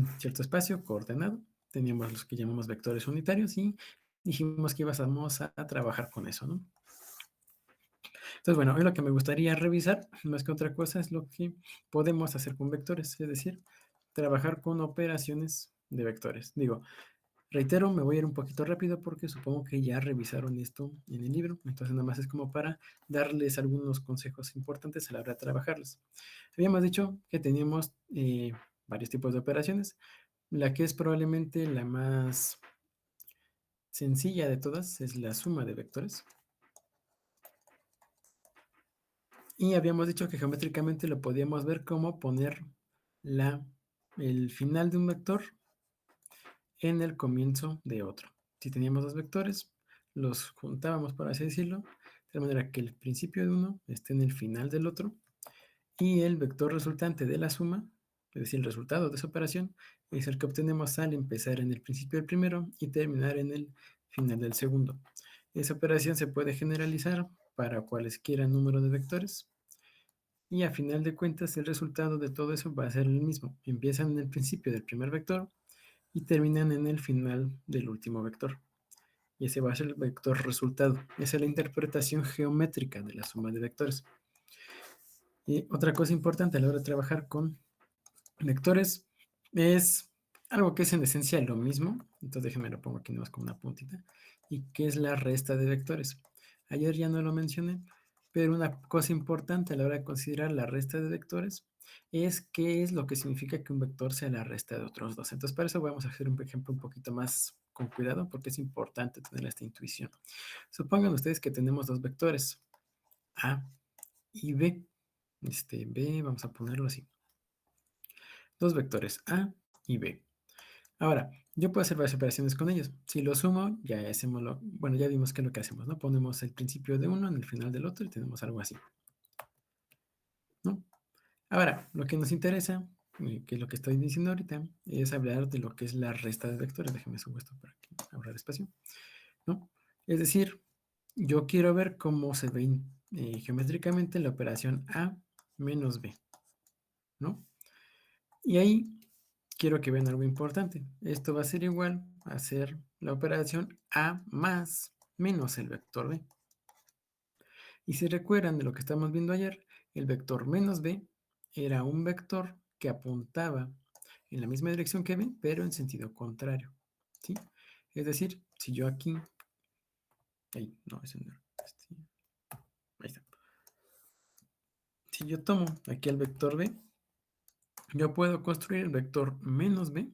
un cierto espacio coordenado, teníamos los que llamamos vectores unitarios y dijimos que íbamos a trabajar con eso, ¿no? Entonces, bueno, hoy lo que me gustaría revisar, más que otra cosa, es lo que podemos hacer con vectores, es decir, trabajar con operaciones de vectores. Digo, reitero, me voy a ir un poquito rápido porque supongo que ya revisaron esto en el libro, entonces nada más es como para darles algunos consejos importantes a la hora de trabajarlos. Habíamos dicho que teníamos varios tipos de operaciones. La que es probablemente la más sencilla de todas es la suma de vectores. Y habíamos dicho que geométricamente lo podíamos ver como poner el final de un vector en el comienzo de otro. Si teníamos dos vectores, los juntábamos, por así decirlo, de tal manera que el principio de uno esté en el final del otro y el vector resultante de la suma, es decir, el resultado de esa operación, es el que obtenemos al empezar en el principio del primero y terminar en el final del segundo. Esa operación se puede generalizar para cualesquiera número de vectores y a final de cuentas el resultado de todo eso va a ser el mismo. Empiezan en el principio del primer vector y terminan en el final del último vector. Y ese va a ser el vector resultado. Esa es la interpretación geométrica de la suma de vectores. Y otra cosa importante a la hora de trabajar con vectores es algo que es en esencia lo mismo. Entonces déjenme lo pongo aquí nomás con una puntita. Y que es la resta de vectores. Ayer ya no lo mencioné, pero una cosa importante a la hora de considerar la resta de vectores es qué es lo que significa que un vector sea la resta de otros dos. Entonces para eso vamos a hacer un ejemplo un poquito más con cuidado porque es importante tener esta intuición. Supongan ustedes que tenemos dos vectores, A y B. B, vamos a ponerlo así. Dos vectores A y B. Ahora, yo puedo hacer varias operaciones con ellos. Si lo sumo, ya hacemos bueno, ya vimos qué es lo que hacemos, ¿no? Ponemos el principio de uno en el final del otro y tenemos algo así, ¿no? Ahora, lo que nos interesa, que es lo que estoy diciendo ahorita, es hablar de lo que es la resta de vectores. Déjenme subir esto para ahorrar espacio, ¿no? Es decir, yo quiero ver cómo se ve geométricamente la operación A menos B, ¿no? Y ahí quiero que vean algo importante. Esto va a ser igual a hacer la operación A más menos el vector B. Y si recuerdan de lo que estamos viendo ayer, el vector menos B era un vector que apuntaba en la misma dirección que B, pero en sentido contrario, ¿sí? Es decir, si yo aquí... Ahí, no, ese no. Ahí está. Si yo tomo aquí el vector B, yo puedo construir el vector menos B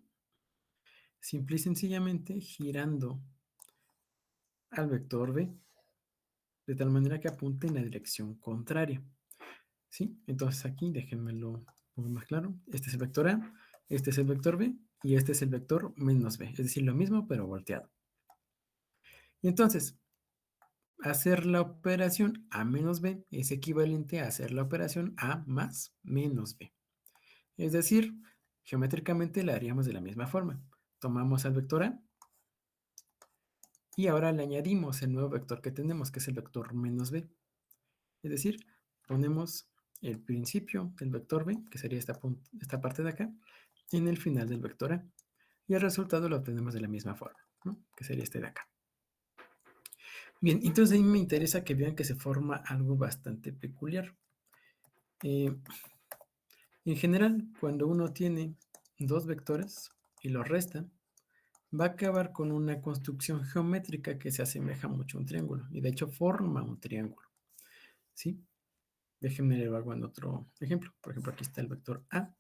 simple y sencillamente girando al vector B, de tal manera que apunte en la dirección contraria, ¿sí? Entonces aquí, déjenmelo pongo más claro, este es el vector A, este es el vector B, y este es el vector menos B, es decir, lo mismo pero volteado. Y entonces, hacer la operación A menos B es equivalente a hacer la operación A más menos B. Es decir, geométricamente la haríamos de la misma forma. Tomamos al vector A, y ahora le añadimos el nuevo vector que tenemos, que es el vector menos B. Es decir, ponemos el principio del vector B, que sería esta parte de acá, en el final del vector A. Y el resultado lo obtenemos de la misma forma, ¿no? Que sería este de acá. Bien, entonces a mí me interesa que vean que se forma algo bastante peculiar. En general, cuando uno tiene dos vectores y los resta, va a acabar con una construcción geométrica que se asemeja mucho a un triángulo. Y de hecho forma un triángulo, ¿sí? Déjenme le hago en otro ejemplo. Por ejemplo, aquí está el vector A.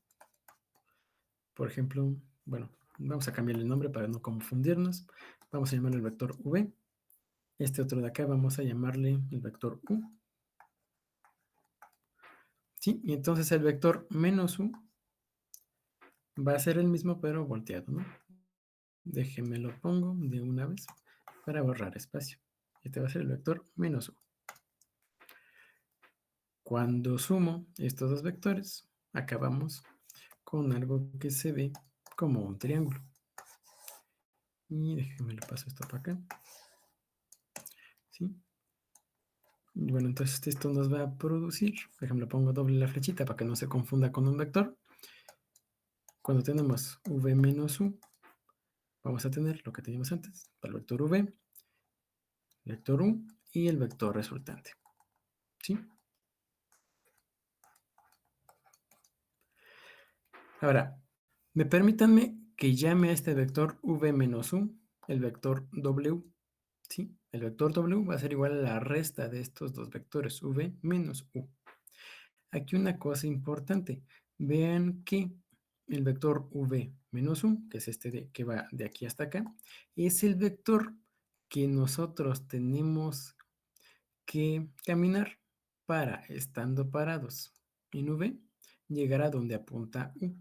Por ejemplo, bueno, vamos a cambiarle el nombre para no confundirnos. Vamos a llamarle el vector V. Este otro de acá vamos a llamarle el vector U. ¿Sí? Y entonces el vector menos U va a ser el mismo pero volteado, ¿no? Déjenme lo pongo de una vez para ahorrar espacio. Este va a ser el vector menos U. Cuando sumo estos dos vectores, acabamos con algo que se ve como un triángulo. Y déjenme lo paso esto para acá. ¿Sí? Y bueno, entonces esto nos va a producir, por ejemplo, pongo doble la flechita para que no se confunda con un vector. Cuando tenemos v menos u, vamos a tener lo que teníamos antes, el vector v, el vector u y el vector resultante. ¿Sí? Ahora, permítanme que llame a este vector v menos u el vector w. ¿Sí? El vector w va a ser igual a la resta de estos dos vectores, v menos u. Aquí una cosa importante. Vean que el vector v menos u, que es este que va de aquí hasta acá, es el vector que nosotros tenemos que caminar para, estando parados en v, llegar a donde apunta u.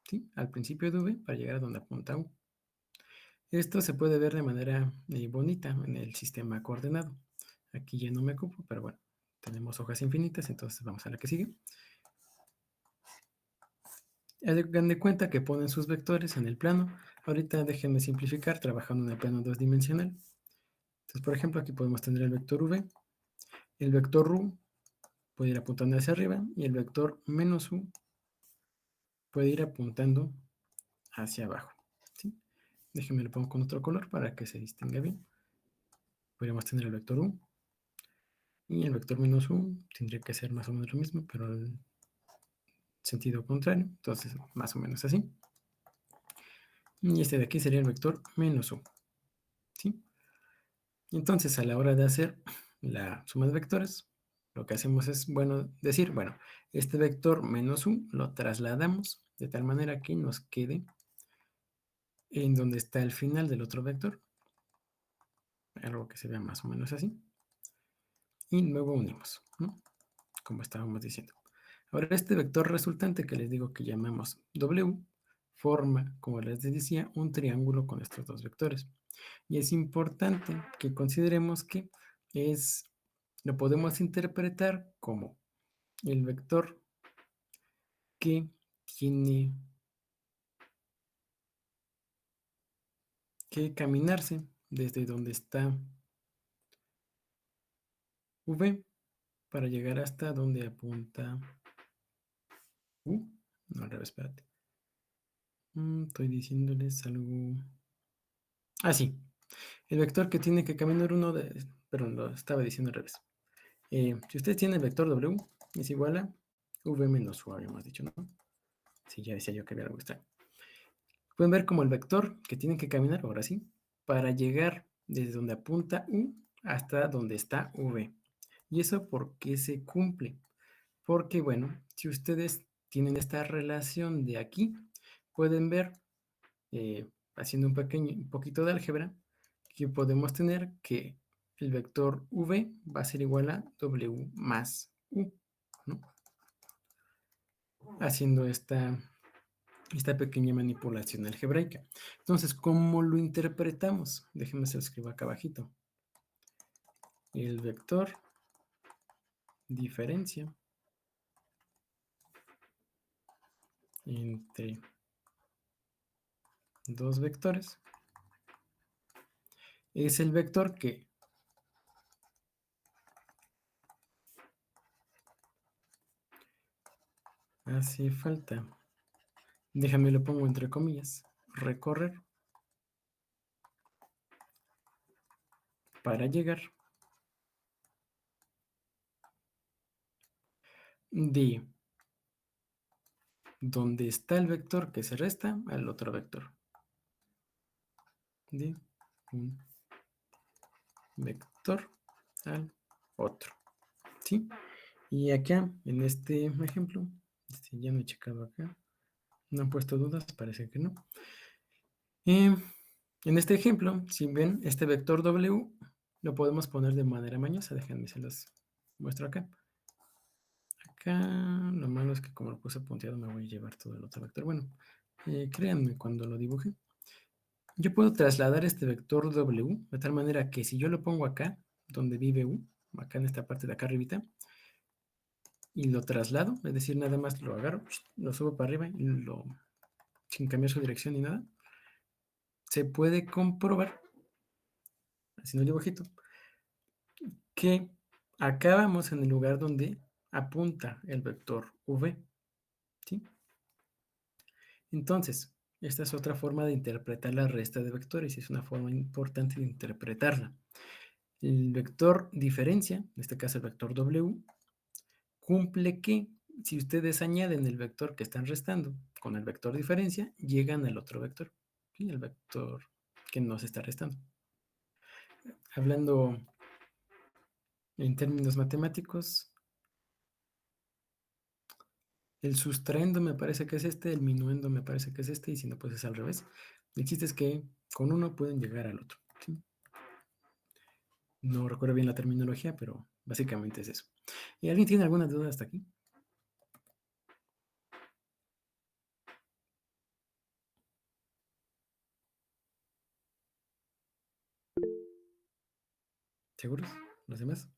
¿Sí? Al principio de v para llegar a donde apunta u. Esto se puede ver de manera bonita en el sistema coordenado. Aquí ya no me ocupo, pero bueno, tenemos hojas infinitas, entonces vamos a la que sigue. Hagan de cuenta que ponen sus vectores en el plano. Ahorita déjenme simplificar trabajando en el plano dos-dimensional. Entonces, por ejemplo, aquí podemos tener el vector v, el vector u puede ir apuntando hacia arriba y el vector menos u puede ir apuntando hacia abajo. ¿Sí? Déjenme lo pongo con otro color para que se distinga bien. Podríamos tener el vector u y el vector menos u tendría que ser más o menos lo mismo, pero el sentido contrario, entonces más o menos así. Y este de aquí sería el vector menos u. ¿Sí? Entonces, a la hora de hacer la suma de vectores, lo que hacemos es, bueno, decir, bueno, este vector menos u lo trasladamos de tal manera que nos quede en donde está el final del otro vector, algo que se vea más o menos así, y luego unimos, ¿no? Como estábamos diciendo. Ahora, este vector resultante que les digo que llamamos w, forma, como les decía, un triángulo con estos dos vectores. Y es importante que consideremos que lo podemos interpretar como el vector que tiene que caminarse desde donde está v para llegar hasta donde apunta u. No, al revés, espérate. Estoy diciéndoles algo. Ah, sí. El vector que tiene que caminar perdón, lo estaba diciendo al revés. Si ustedes tienen el vector w, es igual a v menos u, habíamos dicho, ¿no? Sí, ya decía yo que había algo extraño. Pueden ver como el vector que tienen que caminar, ahora sí, para llegar desde donde apunta u hasta donde está v. ¿Y eso por qué se cumple? Porque, bueno, si ustedes tienen esta relación de aquí, pueden ver, haciendo un poquito de álgebra, que podemos tener que el vector v va a ser igual a w más u, ¿no? Haciendo esta pequeña manipulación algebraica. Entonces, ¿cómo lo interpretamos? Déjenme se lo escribo acá abajito. El vector diferencia entre dos vectores es el vector que hace falta, déjame lo pongo entre comillas, recorrer para llegar de donde está el vector que se resta al otro vector. De un vector al otro. ¿Sí? Y acá, en este ejemplo, ya no he checado acá, no han puesto dudas, parece que no. En este ejemplo, si ven, este vector W lo podemos poner de manera mañosa. Déjenme, se los muestro acá. Acá, lo malo es que como lo puse punteado, me voy a llevar todo el otro vector. Bueno, créanme cuando lo dibuje. Yo puedo trasladar este vector W de tal manera que si yo lo pongo acá, donde vive U, acá en esta parte de acá arribita, y lo traslado, es decir, nada más lo agarro, lo subo para arriba y sin cambiar su dirección ni nada, se puede comprobar, haciendo el dibujito, que acabamos en el lugar donde apunta el vector v. ¿Sí? Entonces, esta es otra forma de interpretar la resta de vectores y es una forma importante de interpretarla. El vector diferencia, en este caso el vector W, cumple que si ustedes añaden el vector que están restando con el vector diferencia, llegan al otro vector, ¿sí? El vector que no se está restando. Hablando en términos matemáticos, el sustraendo me parece que es este, el minuendo me parece que es este, y si no, pues es al revés. El chiste es que con uno pueden llegar al otro, ¿sí? No recuerdo bien la terminología, pero básicamente es eso. ¿Y alguien tiene alguna duda hasta aquí? ¿Seguros? ¿Los demás?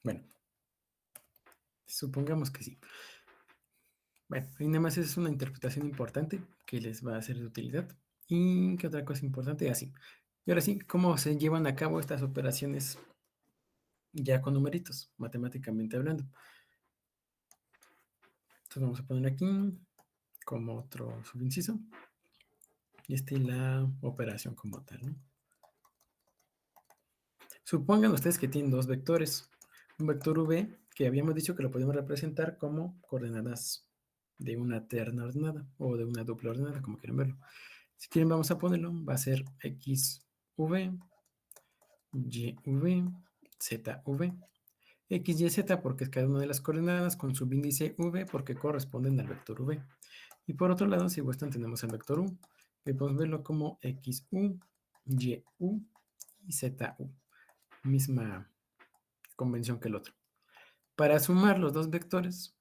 Bueno, supongamos que sí. Bueno, y nada más es una interpretación importante que les va a ser de utilidad. ¿Y qué otra cosa importante? Así. Y ahora sí, ¿cómo se llevan a cabo estas operaciones ya con numeritos, matemáticamente hablando? Entonces vamos a poner aquí como otro subinciso. Y la operación como tal, ¿no? Supongan ustedes que tienen dos vectores. Un vector v que habíamos dicho que lo podemos representar como coordenadas de una terna ordenada o de una doble ordenada, como quieran verlo. Si quieren vamos a ponerlo, va a ser xv, yv, zv. X, Y, Z porque es cada una de las coordenadas con subíndice v porque corresponden al vector v. Y por otro lado, si gustan, tenemos el vector u, que podemos verlo como xu, yu y zu. Misma convención que el otro. Para sumar los dos vectores,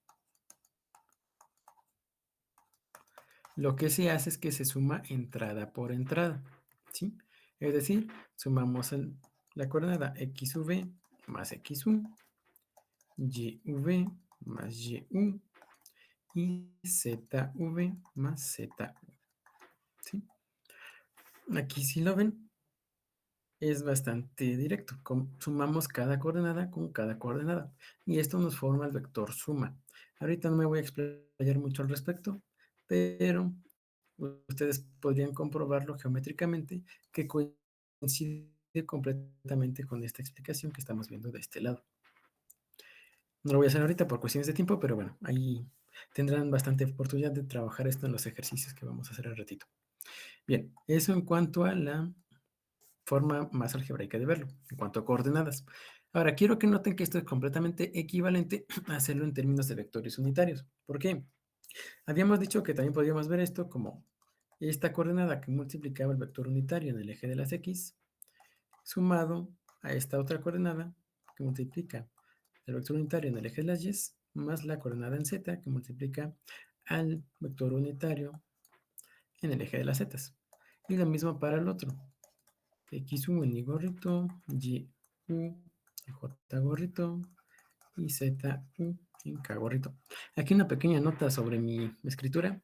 lo que se hace es que se suma entrada por entrada, ¿sí? Es decir, sumamos la coordenada xv más xu, yv más yu y zv más zu, ¿sí? Aquí si lo ven, es bastante directo. Sumamos cada coordenada con cada coordenada. Y esto nos forma el vector suma. Ahorita no me voy a explayar mucho al respecto, pero ustedes podrían comprobarlo geométricamente que coincide completamente con esta explicación que estamos viendo de este lado. No lo voy a hacer ahorita por cuestiones de tiempo, pero bueno, ahí tendrán bastante oportunidad de trabajar esto en los ejercicios que vamos a hacer al ratito. Bien, eso en cuanto a la forma más algebraica de verlo, en cuanto a coordenadas. Ahora, quiero que noten que esto es completamente equivalente a hacerlo en términos de vectores unitarios. ¿Por qué? Habíamos dicho que también podíamos ver esto como esta coordenada que multiplicaba el vector unitario en el eje de las X, sumado a esta otra coordenada que multiplica el vector unitario en el eje de las Y, más la coordenada en Z que multiplica al vector unitario en el eje de las Z. Y lo mismo para el otro. XU en Y gorrito, YU en J gorrito y ZU en K gorrito. Aquí una pequeña nota sobre mi escritura.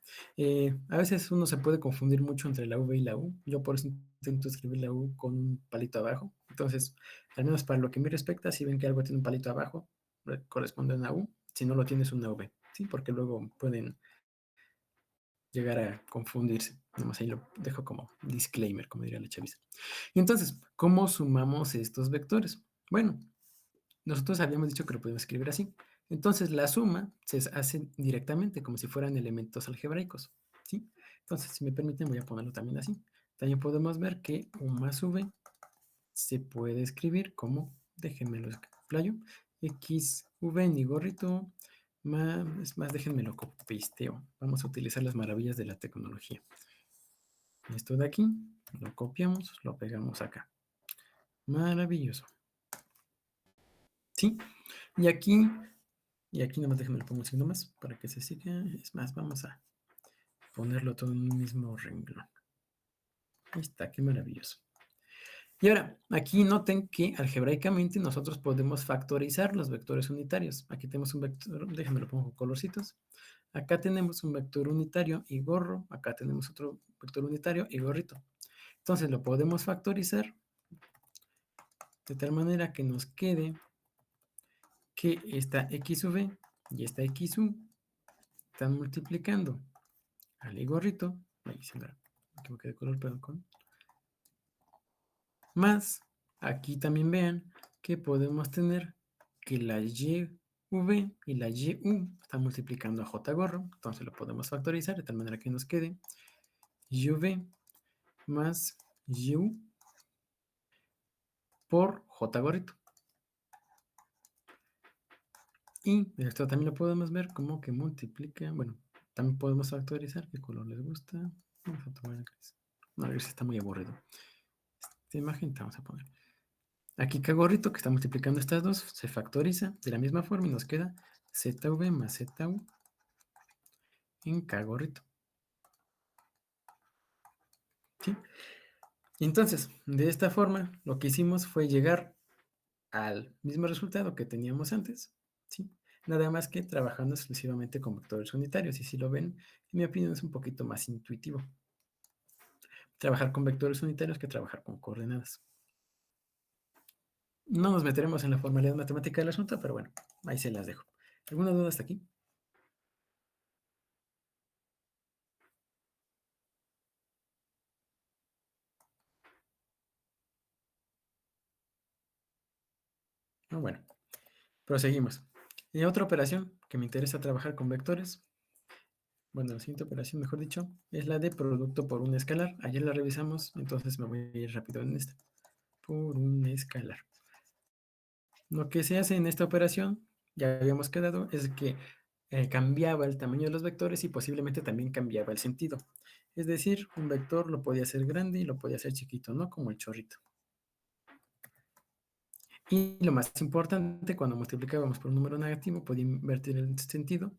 A veces uno se puede confundir mucho entre la V y la U. Yo por eso intento escribir la U con un palito abajo. Entonces, al menos para lo que me respecta, si ven que algo tiene un palito abajo, corresponde a una U. Si no lo tienes, una V. ¿Sí? Porque luego pueden llegar a confundirse. Nomás ahí lo dejo como disclaimer, como diría la chaviza. Y entonces, ¿cómo sumamos estos vectores? Bueno, nosotros habíamos dicho que lo podemos escribir así. Entonces, la suma se hace directamente, como si fueran elementos algebraicos, ¿sí? Entonces, si me permiten, voy a ponerlo también así. También podemos ver que U más V se puede escribir como, déjenme lo explayo, XV en mi gorrito, es más, déjenme lo copisteo. Vamos a utilizar las maravillas de la tecnología. Esto de aquí, lo copiamos, lo pegamos acá. Maravilloso. ¿Sí? Y aquí nada más déjenme lo pongo un signo más para que se siga. Es más, vamos a ponerlo todo en un mismo renglón. Ahí está, qué maravilloso. Y ahora, aquí noten que algebraicamente nosotros podemos factorizar los vectores unitarios. Aquí tenemos un vector, déjenme lo pongo con colorcitos. Acá tenemos un vector unitario y gorro. Acá tenemos otro vector unitario y gorrito. Entonces lo podemos factorizar de tal manera que nos quede que esta XV y esta XU están multiplicando al y gorrito, ahí se me equivoqué de color, perdón, más, aquí también vean que podemos tener que la YV y la YU están multiplicando a J gorro, entonces lo podemos factorizar de tal manera que nos quede YV más YU por J gorrito. Y esto también lo podemos ver como que multiplica, bueno, también podemos factorizar, ¿qué color les gusta? Vamos a tomar el gris. No, el gris está muy aburrido. Esta imagen vamos a poner. Aquí K gorrito, que está multiplicando estas dos, se factoriza de la misma forma y nos queda ZV más ZU en K gorrito. ¿Sí? Entonces, de esta forma, lo que hicimos fue llegar al mismo resultado que teníamos antes, ¿sí? Nada más que trabajando exclusivamente con vectores unitarios. Y si lo ven, en mi opinión es un poquito más intuitivo trabajar con vectores unitarios que trabajar con coordenadas. No nos meteremos en la formalidad matemática del asunto, pero bueno, ahí se las dejo. ¿Alguna duda hasta aquí? No, bueno, proseguimos. Y otra operación que me interesa trabajar con vectores, bueno, la siguiente operación, mejor dicho, es la de producto por un escalar. Ayer la revisamos, entonces me voy a ir rápido en esta. Por un escalar. Lo que se hace en esta operación, ya habíamos quedado, es que cambiaba el tamaño de los vectores y posiblemente también cambiaba el sentido. Es decir, un vector lo podía hacer grande y lo podía hacer chiquito, no como el chorrito. Y lo más importante, cuando multiplicábamos por un número negativo, podía invertir el sentido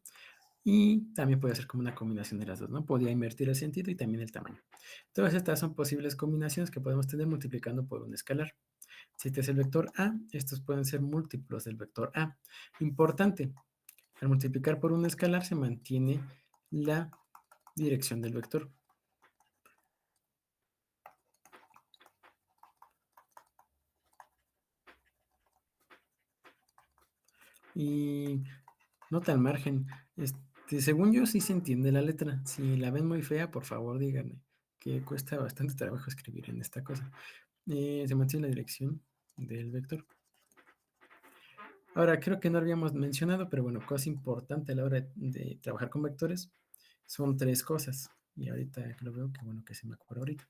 y también puede ser como una combinación de las dos, ¿no? Podía invertir el sentido y también el tamaño. Todas estas son posibles combinaciones que podemos tener multiplicando por un escalar. Si este es el vector A, estos pueden ser múltiplos del vector A. Importante, al multiplicar por un escalar se mantiene la dirección del vector. Y nota al margen, según yo sí se entiende la letra. Si la ven muy fea, por favor díganme, que cuesta bastante trabajo escribir en esta cosa. Se mantiene la dirección del vector. Ahora, creo que no habíamos mencionado, pero bueno, cosa importante a la hora de trabajar con vectores son tres cosas. Y ahorita que lo veo, que bueno que se me acuerda ahorita.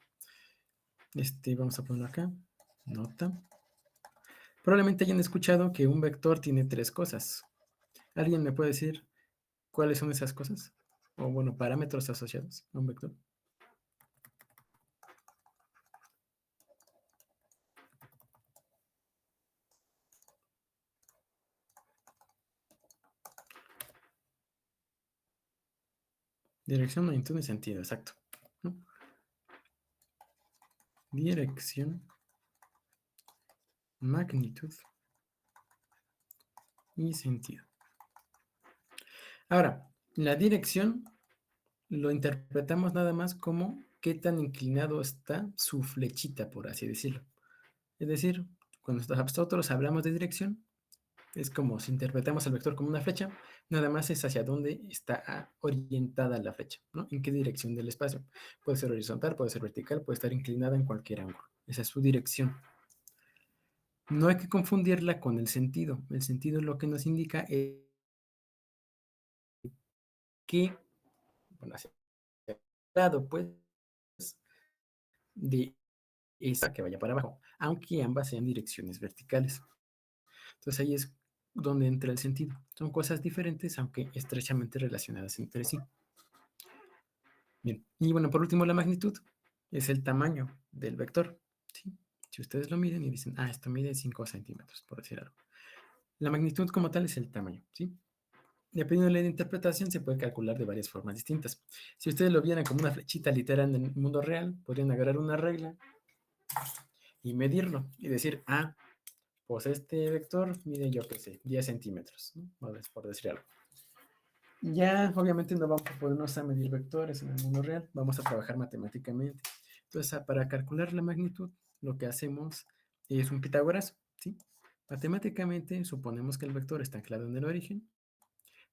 Vamos a ponerlo acá. Nota. Probablemente hayan escuchado que un vector tiene tres cosas. ¿Alguien me puede decir cuáles son esas cosas? O bueno, parámetros asociados a un vector. Dirección, magnitud y sentido, exacto. ¿No? Dirección, magnitud y sentido. Ahora, la dirección lo interpretamos nada más como qué tan inclinado está su flechita, por así decirlo. Es decir, cuando nosotros hablamos de dirección, es como si interpretamos el vector como una flecha, nada más es hacia dónde está orientada la flecha, ¿no? En qué dirección del espacio. Puede ser horizontal, puede ser vertical, puede estar inclinada en cualquier ángulo. Esa es su dirección. No hay que confundirla con el sentido. El sentido lo que nos indica es que, bueno, hacia el lado, pues, de esa que vaya para abajo, aunque ambas sean direcciones verticales. Entonces ahí es donde entra el sentido. Son cosas diferentes, aunque estrechamente relacionadas entre sí. Bien, y bueno, por último, la magnitud es el tamaño del vector. ¿Sí? Si ustedes lo miden y dicen, esto mide 5 centímetros, por decir algo. La magnitud como tal es el tamaño, ¿sí? Dependiendo de la interpretación, se puede calcular de varias formas distintas. Si ustedes lo vieran como una flechita literal en el mundo real, podrían agarrar una regla y medirlo y decir, pues este vector mide, yo qué sé, 10 centímetros, ¿no? Por decir algo. Ya, obviamente, no vamos a ponernos a medir vectores en el mundo real, vamos a trabajar matemáticamente. Entonces, para calcular la magnitud, lo que hacemos es un Pitágoras, ¿sí? Matemáticamente, suponemos que el vector está anclado en el origen,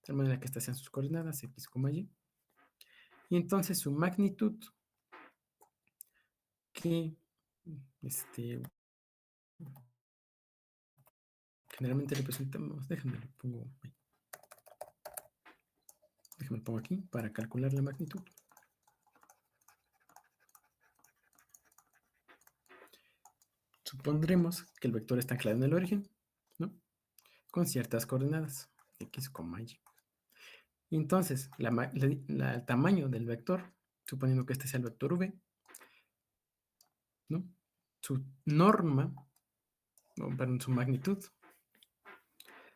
de manera que estas sean sus coordenadas, x, y. Y entonces su magnitud, que este, generalmente representamos, déjame lo pongo aquí para calcular la magnitud. Supondremos que el vector está anclado en el origen, ¿no? Con ciertas coordenadas, x, y. Y entonces, el tamaño del vector, suponiendo que este sea el vector v, ¿no? Su norma, perdón, su magnitud,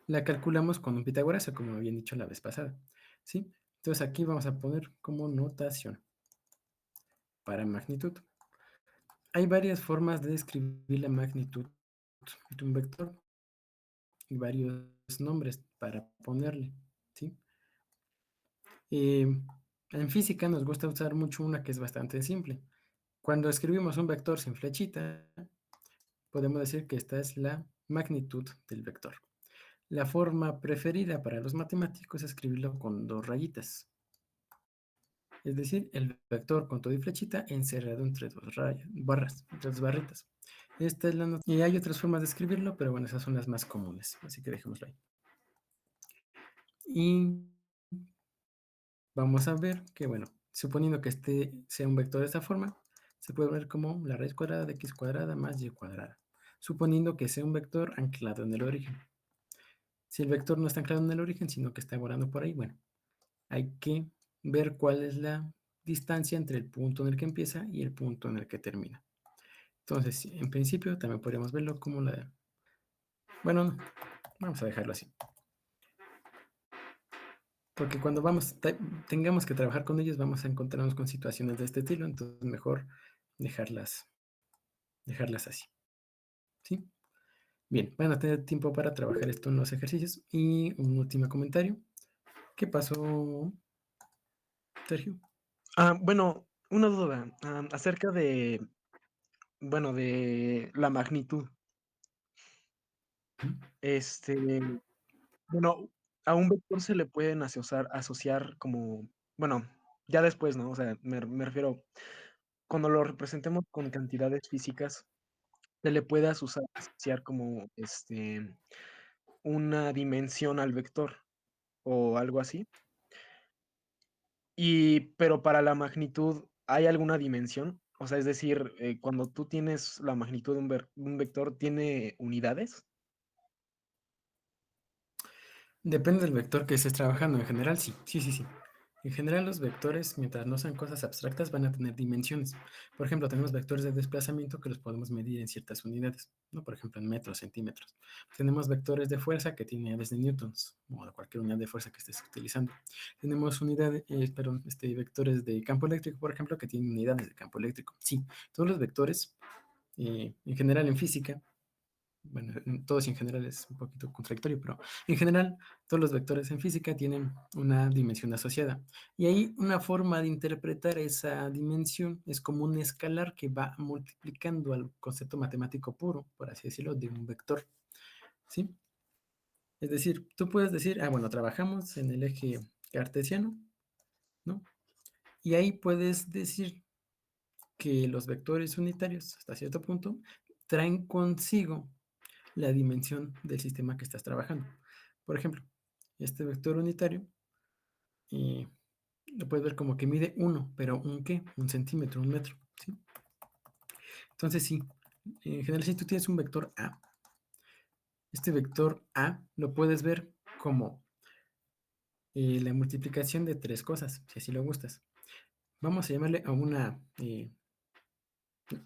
la calculamos con un pitagórazo, como habían dicho la vez pasada, ¿sí? Entonces aquí vamos a poner como notación para magnitud. Hay varias formas de describir la magnitud de un vector y varios nombres para ponerle, ¿sí? En física nos gusta usar mucho una que es bastante simple. Cuando escribimos un vector sin flechita, podemos decir que esta es la magnitud del vector. La forma preferida para los matemáticos es escribirlo con dos rayitas. Es decir, el vector con todo y flechita encerrado entre dos barras, entre dos barritas. Esta es la y hay otras formas de escribirlo, pero bueno, esas son las más comunes, así que dejémoslo ahí. Y vamos a ver que, bueno, suponiendo que este sea un vector de esta forma, se puede ver como la raíz cuadrada de x cuadrada más y cuadrada, suponiendo que sea un vector anclado en el origen. Si el vector no está anclado en el origen, sino que está volando por ahí, bueno, hay que ver cuál es la distancia entre el punto en el que empieza y el punto en el que termina. Entonces, en principio, también podríamos verlo como la... Bueno, no, vamos a dejarlo así. Porque cuando tengamos que trabajar con ellos, vamos a encontrarnos con situaciones de este estilo, entonces mejor dejarlas así. ¿Sí? Bien, van a tener tiempo para trabajar esto en los ejercicios. Y un último comentario. ¿Qué pasó, Sergio? Bueno, una duda, acerca de, bueno, de la magnitud. Este, bueno, a un vector se le pueden asociar como, bueno, ya después, ¿no? O sea, me refiero, cuando lo representemos con cantidades físicas, se le puede asociar como, una dimensión al vector o algo así. Pero para la magnitud, ¿hay alguna dimensión? O sea, es decir, cuando tú tienes la magnitud de un vector, ¿tiene unidades? Depende del vector que estés trabajando. En general, sí. Sí, sí, sí. En general, los vectores, mientras no sean cosas abstractas, van a tener dimensiones. Por ejemplo, tenemos vectores de desplazamiento que los podemos medir en ciertas unidades, ¿no? Por ejemplo, en metros, centímetros. Tenemos vectores de fuerza que tienen unidades de newtons, o de cualquier unidad de fuerza que estés utilizando. Tenemos vectores de campo eléctrico, por ejemplo, que tienen unidades de campo eléctrico. Sí, todos los vectores, en general en física, bueno, todos en general es un poquito contradictorio, pero en general todos los vectores en física tienen una dimensión asociada. Y ahí una forma de interpretar esa dimensión es como un escalar que va multiplicando al concepto matemático puro, por así decirlo, de un vector. ¿Sí? Es decir, tú puedes decir, bueno, trabajamos en el eje cartesiano, ¿no? Y ahí puedes decir que los vectores unitarios, hasta cierto punto, traen consigo la dimensión del sistema que estás trabajando. Por ejemplo, este vector unitario lo puedes ver como que mide 1, pero ¿un qué? Un centímetro, un metro. ¿Sí? Entonces, sí, en general, si tú tienes un vector A, este vector A lo puedes ver como la multiplicación de tres cosas, si así lo gustas. Vamos a llamarle a una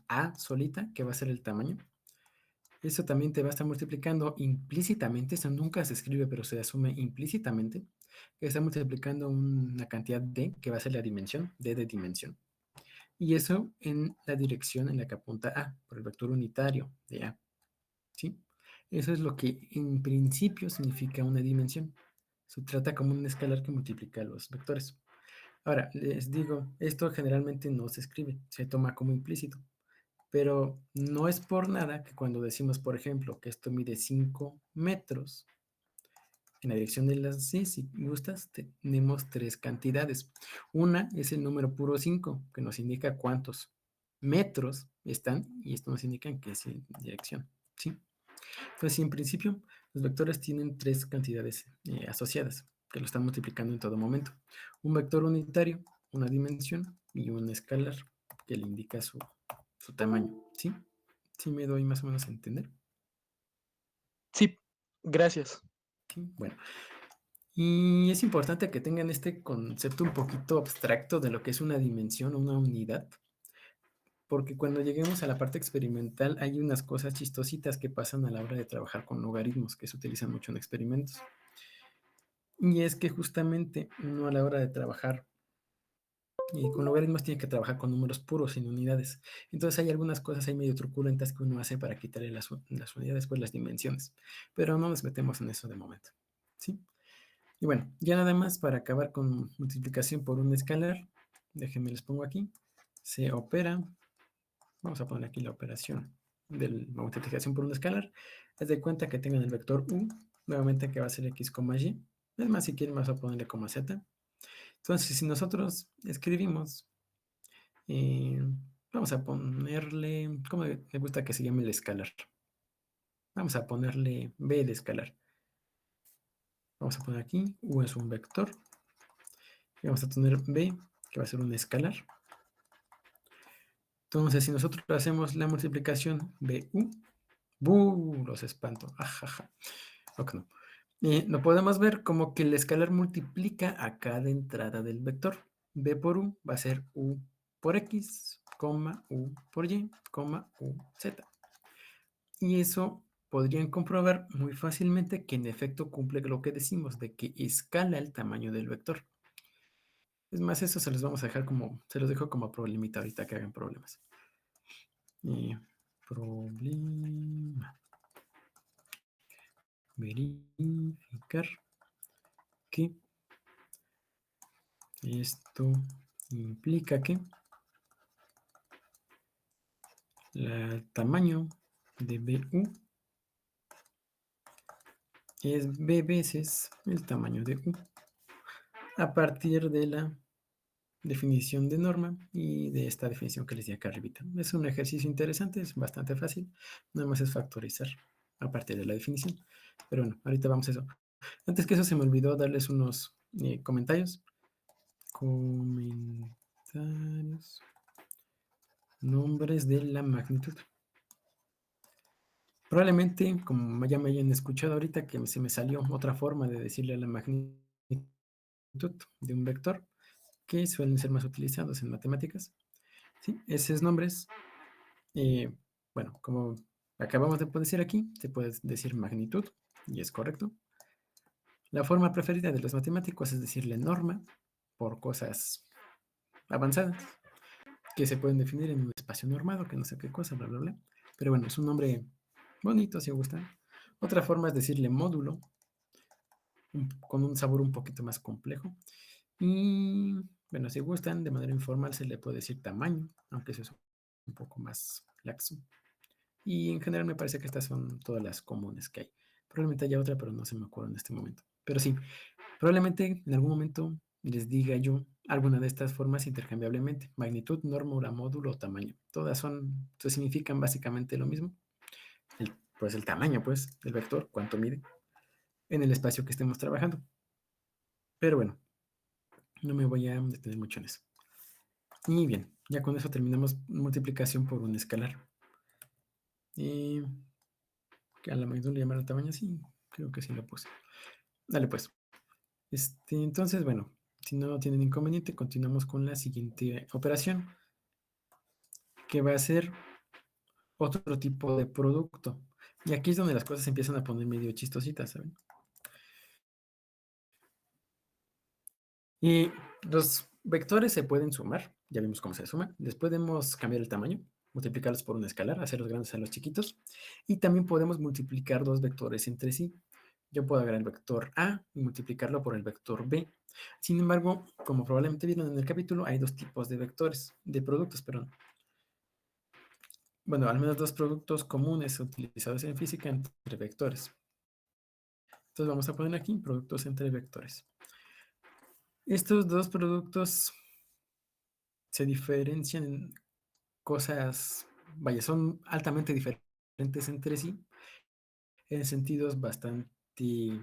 A solita, que va a ser el tamaño. Eso también te va a estar multiplicando implícitamente, eso nunca se escribe, pero se asume implícitamente, que está multiplicando una cantidad D, que va a ser la dimensión, D de dimensión. Y eso en la dirección en la que apunta A, por el vector unitario de A. ¿Sí? Eso es lo que en principio significa una dimensión. Se trata como un escalar que multiplica los vectores. Ahora, les digo, esto generalmente no se escribe, se toma como implícito. Pero no es por nada que cuando decimos, por ejemplo, que esto mide 5 metros, En la dirección de las C, si gustas, tenemos tres cantidades. Una es el número puro 5, que nos indica cuántos metros están, y esto nos indica en qué dirección, ¿sí? Entonces, en principio, los vectores tienen tres cantidades asociadas, que lo están multiplicando en todo momento. Un vector unitario, una dimensión, y un escalar, que le indica su tamaño, ¿sí? ¿Sí me doy más o menos a entender? Sí, gracias. Sí, bueno. Y es importante que tengan este concepto un poquito abstracto de lo que es una dimensión o una unidad, porque cuando lleguemos a la parte experimental hay unas cosas chistositas que pasan a la hora de trabajar con logaritmos que se utilizan mucho en experimentos. Y es que justamente uno a la hora de trabajar con logaritmos tiene que trabajar con números puros, sin unidades. Entonces hay algunas cosas ahí medio truculentas que uno hace para quitarle las unidades, pues las dimensiones. Pero no nos metemos en eso de momento, ¿sí? Y bueno, ya nada más para acabar con multiplicación por un escalar. Déjenme les pongo aquí. Se opera. Vamos a poner aquí la operación de la multiplicación por un escalar. Haz de cuenta que tengan el vector u, nuevamente que va a ser x, y. Es más, si quieren, vamos a ponerle como z. Entonces, si nosotros escribimos, eh, vamos a ponerle, ¿cómo me gusta que se llame el escalar? Vamos a ponerle b de escalar. Vamos a poner aquí, u es un vector. Y vamos a tener b, que va a ser un escalar. Entonces, si nosotros hacemos la multiplicación bu, ¡bu! Los espanto. Ajaja. Ok, no. Lo podemos ver como que el escalar multiplica a cada entrada del vector. B por u va a ser u por x, u por y, u, z. Y eso podrían comprobar muy fácilmente que en efecto cumple lo que decimos, de que escala el tamaño del vector. Es más, eso se los vamos a dejar como, se los dejo como problemita ahorita que hagan problemas. Problema. Verificar que esto implica que el tamaño de BU es B veces el tamaño de U a partir de la definición de norma y de esta definición que les di acá arribita. Es un ejercicio interesante, es bastante fácil, nada más es factorizar a partir de la definición. Pero bueno, ahorita vamos a eso. Antes que eso se me olvidó darles unos comentarios. Comentarios. Nombres de la magnitud. Probablemente, como ya me hayan escuchado ahorita, que se me salió otra forma de decirle a la magnitud de un vector, que suelen ser más utilizados en matemáticas. ¿Sí? Esos nombres, eh, bueno, como acabamos de decir aquí, se puede decir magnitud, y es correcto. La forma preferida de los matemáticos es decirle norma por cosas avanzadas, que se pueden definir en un espacio normado, que no sé qué cosa, bla, bla, bla. Pero bueno, es un nombre bonito, si os gusta. Otra forma es decirle módulo, con un sabor un poquito más complejo. Y bueno, si gustan, de manera informal se le puede decir tamaño, aunque eso es un poco más laxo. Y en general me parece que estas son todas las comunes que hay. Probablemente haya otra, pero no se me acuerdo en este momento. Pero sí, probablemente en algún momento les diga yo alguna de estas formas intercambiablemente. Magnitud, norma, módulo o tamaño. Todas significan básicamente lo mismo. Pues el tamaño, pues, del vector, cuánto mide en el espacio que estemos trabajando. Pero bueno, no me voy a detener mucho en eso. Y bien, ya con eso terminamos multiplicación por un escalar. Que a la magnitud le llamaron tamaño, sí, creo que sí lo puse. Dale pues. Entonces, bueno, si no tienen inconveniente, continuamos con la siguiente operación, que va a ser otro tipo de producto. Y aquí es donde las cosas empiezan a poner medio chistositas, ¿saben? Y los vectores se pueden sumar, ya vimos cómo se suma. Les podemos cambiar el tamaño, multiplicarlos por un escalar, hacer los grandes a los chiquitos. Y también podemos multiplicar dos vectores entre sí. Yo puedo agarrar el vector A y multiplicarlo por el vector B. Sin embargo, como probablemente vieron en el capítulo, hay dos tipos de vectores, de productos, perdón. Bueno, al menos dos productos comunes utilizados en física entre vectores. Entonces vamos a poner aquí productos entre vectores. Estos dos productos se diferencian en cosas, vaya, son altamente diferentes entre sí, en sentidos bastante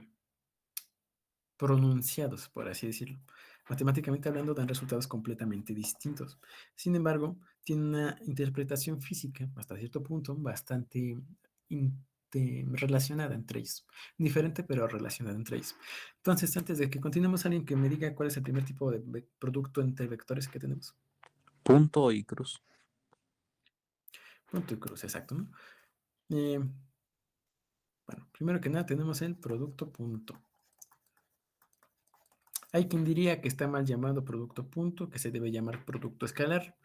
pronunciados, por así decirlo. Matemáticamente hablando, dan resultados completamente distintos. Sin embargo, tiene una interpretación física, hasta cierto punto, bastante relacionada entre ellos. Diferente, pero relacionada entre ellos. Entonces, antes de que continuemos, alguien que me diga cuál es el primer tipo de producto entre vectores que tenemos. Punto y cruz. Punto y cruz, exacto, ¿no? Eh, bueno, primero que nada tenemos el producto punto. Hay quien diría que está mal llamado producto punto, que se debe llamar producto escalar.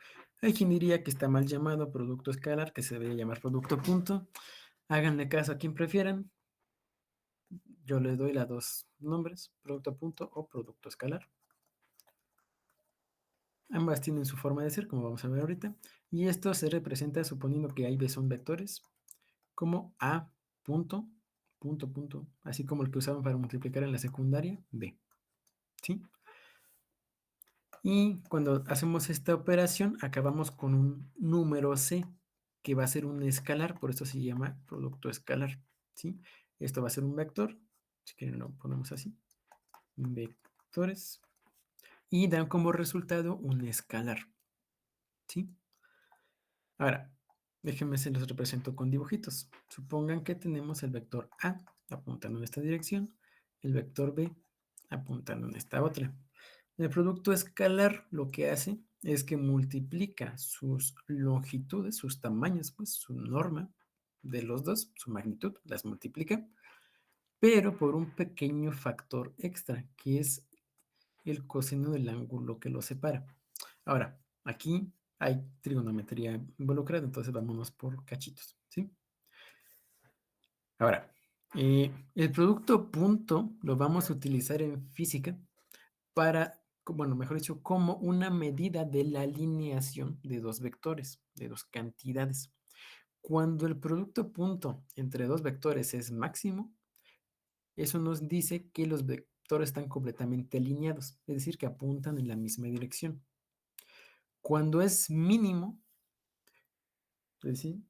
Hay quien diría que está mal llamado producto escalar, que se debe llamar producto punto. Háganle caso a quien prefieran. Yo les doy los dos nombres, producto punto o producto escalar. Ambas tienen su forma de ser, como vamos a ver ahorita. Y esto se representa suponiendo que A y B son vectores, como A punto, punto, punto, así como el que usaban para multiplicar en la secundaria, B. ¿Sí? Y cuando hacemos esta operación, acabamos con un número C, que va a ser un escalar, por eso se llama producto escalar, ¿sí? Esto va a ser un vector, si quieren lo ponemos así, vectores, y dan como resultado un escalar, ¿sí? Ahora, déjenme se los represento con dibujitos. Supongan que tenemos el vector A apuntando en esta dirección, el vector B apuntando en esta otra. El producto escalar lo que hace es que multiplica sus longitudes, sus tamaños, pues su norma de los dos, su magnitud, las multiplica, pero por un pequeño factor extra, que es el coseno del ángulo que lo separa. Ahora, aquí hay trigonometría involucrada, entonces vámonos por cachitos, ¿sí? Ahora, el producto punto lo vamos a utilizar en física para, bueno, mejor dicho, como una medida de la alineación de dos vectores, de dos cantidades. Cuando el producto punto entre dos vectores es máximo, eso nos dice que los vectores están completamente alineados, es decir, que apuntan en la misma dirección. Cuando es mínimo, es decir,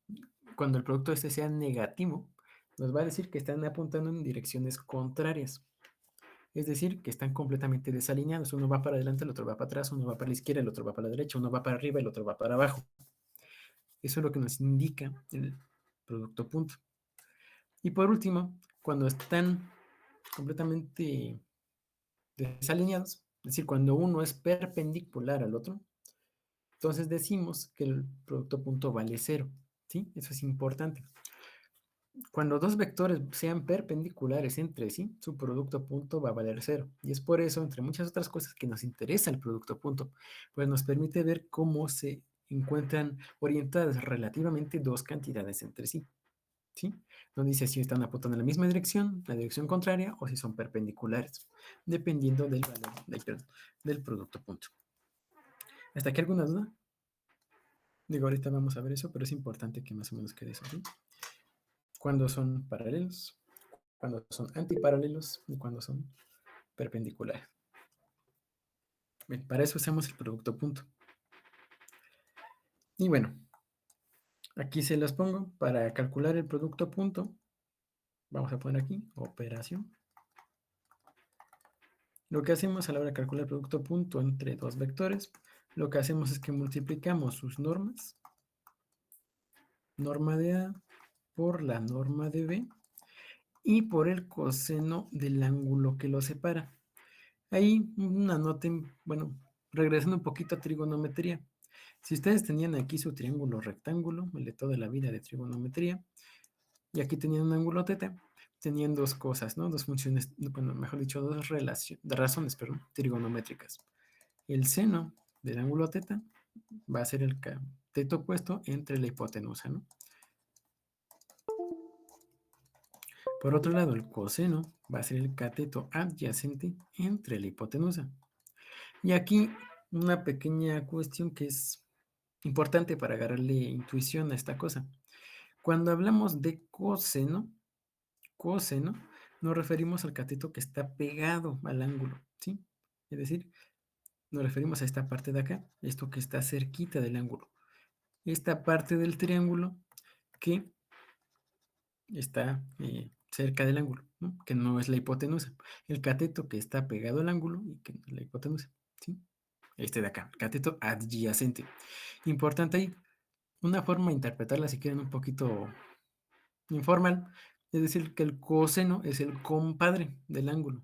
cuando el producto este sea negativo, nos va a decir que están apuntando en direcciones contrarias. Es decir, que están completamente desalineados. Uno va para adelante, el otro va para atrás, uno va para la izquierda, el otro va para la derecha, uno va para arriba, el otro va para abajo. Eso es lo que nos indica el producto punto. Y por último, cuando están completamente desalineados, es decir, cuando uno es perpendicular al otro, entonces decimos que el producto punto vale cero. ¿Sí? Eso es importante. Cuando dos vectores sean perpendiculares entre sí, su producto punto va a valer cero. Y es por eso, entre muchas otras cosas, que nos interesa el producto punto, pues nos permite ver cómo se encuentran orientadas relativamente dos cantidades entre sí. ¿Sí? Nos dice si están apuntando en la dirección contraria, o si son perpendiculares, dependiendo del valor del producto punto. ¿Hasta aquí alguna duda? Digo, ahorita vamos a ver eso, pero es importante que más o menos quede eso, ¿sí? Cuando son paralelos, cuando son antiparalelos y cuando son perpendiculares. Bien, para eso usamos el producto punto. Y bueno, aquí se los pongo para calcular el producto punto. Vamos a poner aquí operación. Lo que hacemos a la hora de calcular el producto punto entre dos vectores, lo que hacemos es que multiplicamos sus normas, norma de A por la norma de B y por el coseno del ángulo que lo separa. Ahí una nota, bueno, regresando un poquito a trigonometría. Si ustedes tenían aquí su triángulo rectángulo, el de toda la vida de trigonometría, y aquí tenían un ángulo teta, tenían dos cosas, ¿no? Dos funciones, bueno, mejor dicho, dos razones, perdón, trigonométricas. El seno del ángulo teta va a ser el cateto opuesto entre la hipotenusa, ¿no? Por otro lado, el coseno va a ser el cateto adyacente entre la hipotenusa. Y aquí una pequeña cuestión que es importante para agarrarle intuición a esta cosa. Cuando hablamos de coseno, nos referimos al cateto que está pegado al ángulo, ¿sí? Es decir, nos referimos a esta parte de acá, esto que está cerquita del ángulo. Esta parte del triángulo que está cerca del ángulo, ¿no? Que no es la hipotenusa. El cateto que está pegado al ángulo y que no es la hipotenusa, ¿sí? Este de acá, cateto adyacente. Importante ahí, una forma de interpretarla, si quieren, un poquito informal, es decir, que el coseno es el compadre del ángulo.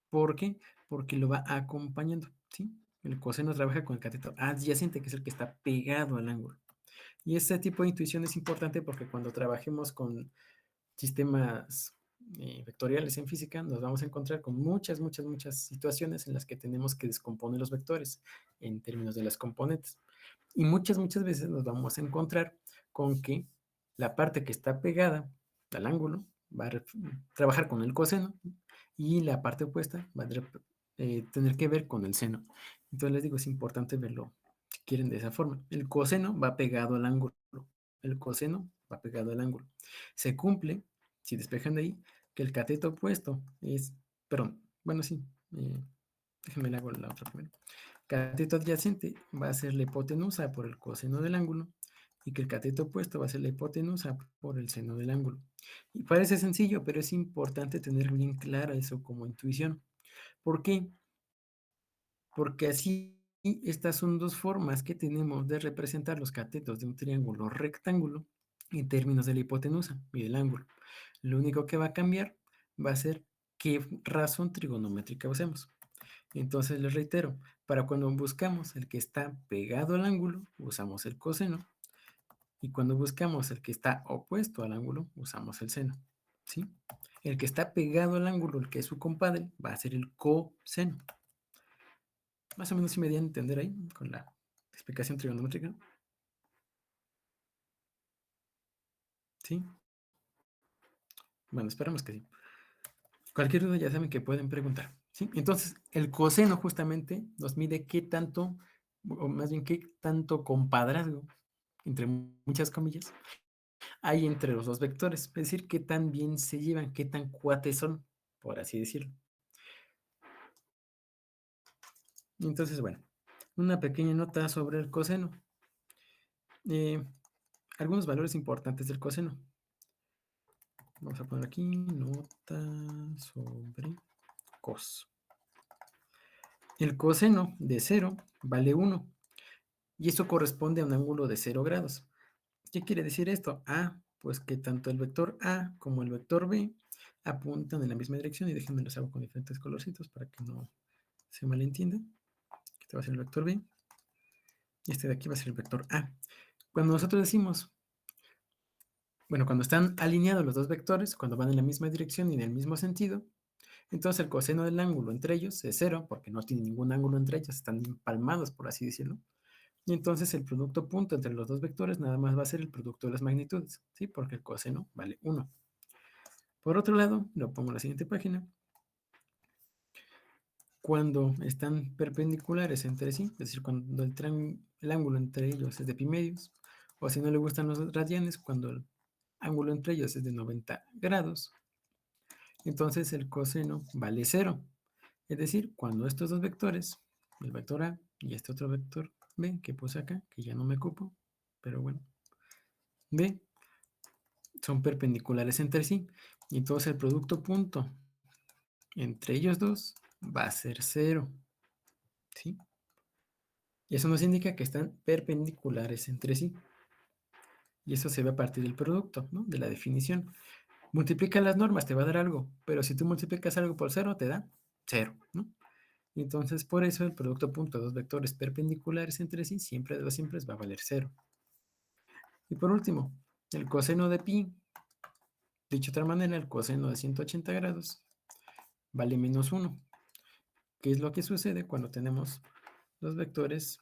¿Por qué? Porque lo va acompañando, ¿sí? El coseno trabaja con el cateto adyacente, que es el que está pegado al ángulo. Y este tipo de intuición es importante porque cuando trabajemos con sistemas vectoriales en física, nos vamos a encontrar con muchas situaciones en las que tenemos que descomponer los vectores en términos de las componentes. Y muchas veces nos vamos a encontrar con que la parte que está pegada al ángulo va a trabajar con el coseno y la parte opuesta va a tener que ver con el seno. Entonces les digo, es importante verlo, si quieren, de esa forma. El coseno va pegado al ángulo. El coseno va pegado al ángulo. Se cumple, si despejan de ahí, que el cateto opuesto es, perdón, bueno, sí, déjenme le hago la otra primero. Cateto adyacente va a ser la hipotenusa por el coseno del ángulo y que el cateto opuesto va a ser la hipotenusa por el seno del ángulo. Y parece sencillo, pero es importante tener bien clara eso como intuición. ¿Por qué? Porque así estas son dos formas que tenemos de representar los catetos de un triángulo rectángulo en términos de la hipotenusa y del ángulo. Lo único que va a cambiar va a ser qué razón trigonométrica usemos. Entonces les reitero, para cuando buscamos el que está pegado al ángulo, usamos el coseno. Y cuando buscamos el que está opuesto al ángulo, usamos el seno. ¿Sí? El que está pegado al ángulo, el que es su compadre, va a ser el coseno. Más o menos si me di a entender ahí con la explicación trigonométrica. ¿Sí? Bueno, esperamos que sí. Cualquier duda ya saben que pueden preguntar. ¿Sí? Entonces, el coseno justamente nos mide qué tanto, o más bien qué tanto compadrazgo, entre muchas comillas, hay entre los dos vectores. Es decir, qué tan bien se llevan, qué tan cuates son, por así decirlo. Entonces, bueno, una pequeña nota sobre el coseno. Algunos valores importantes del coseno. Vamos a poner aquí nota sobre cos. El coseno de 0 vale 1 y eso corresponde a un ángulo de 0 grados. ¿Qué quiere decir esto? Pues que tanto el vector A como el vector B apuntan en la misma dirección y déjenme los hago con diferentes colorcitos para que no se malentienda. Este va a ser el vector B y este de aquí va a ser el vector A. Cuando nosotros decimos, bueno, cuando están alineados los dos vectores, cuando van en la misma dirección y en el mismo sentido, entonces el coseno del ángulo entre ellos es 0, porque no tiene ningún ángulo entre ellos, están empalmados, por así decirlo. Y entonces el producto punto entre los dos vectores nada más va a ser el producto de las magnitudes, ¿sí? Porque el coseno vale 1. Por otro lado, lo pongo en la siguiente página. Cuando están perpendiculares entre sí, es decir, cuando el ángulo entre ellos es de pi medios, o si no le gustan los radianes, cuando el ángulo entre ellos es de 90 grados, entonces el coseno vale 0. Es decir, cuando estos dos vectores, el vector A y este otro vector B que puse acá, que ya no me ocupo, pero bueno, B, son perpendiculares entre sí. Y entonces el producto punto entre ellos dos va a ser 0. ¿Sí? Y eso nos indica que están perpendiculares entre sí. Y eso se ve a partir del producto, ¿no? De la definición. Multiplica las normas, te va a dar algo. Pero si tú multiplicas algo por 0, te da 0, ¿no? Entonces, por eso el producto punto de dos vectores perpendiculares entre sí siempre de los simples va a valer 0. Y por último, el coseno de pi, dicho de otra manera, el coseno de 180 grados vale menos 1. ¿Qué es lo que sucede cuando tenemos los vectores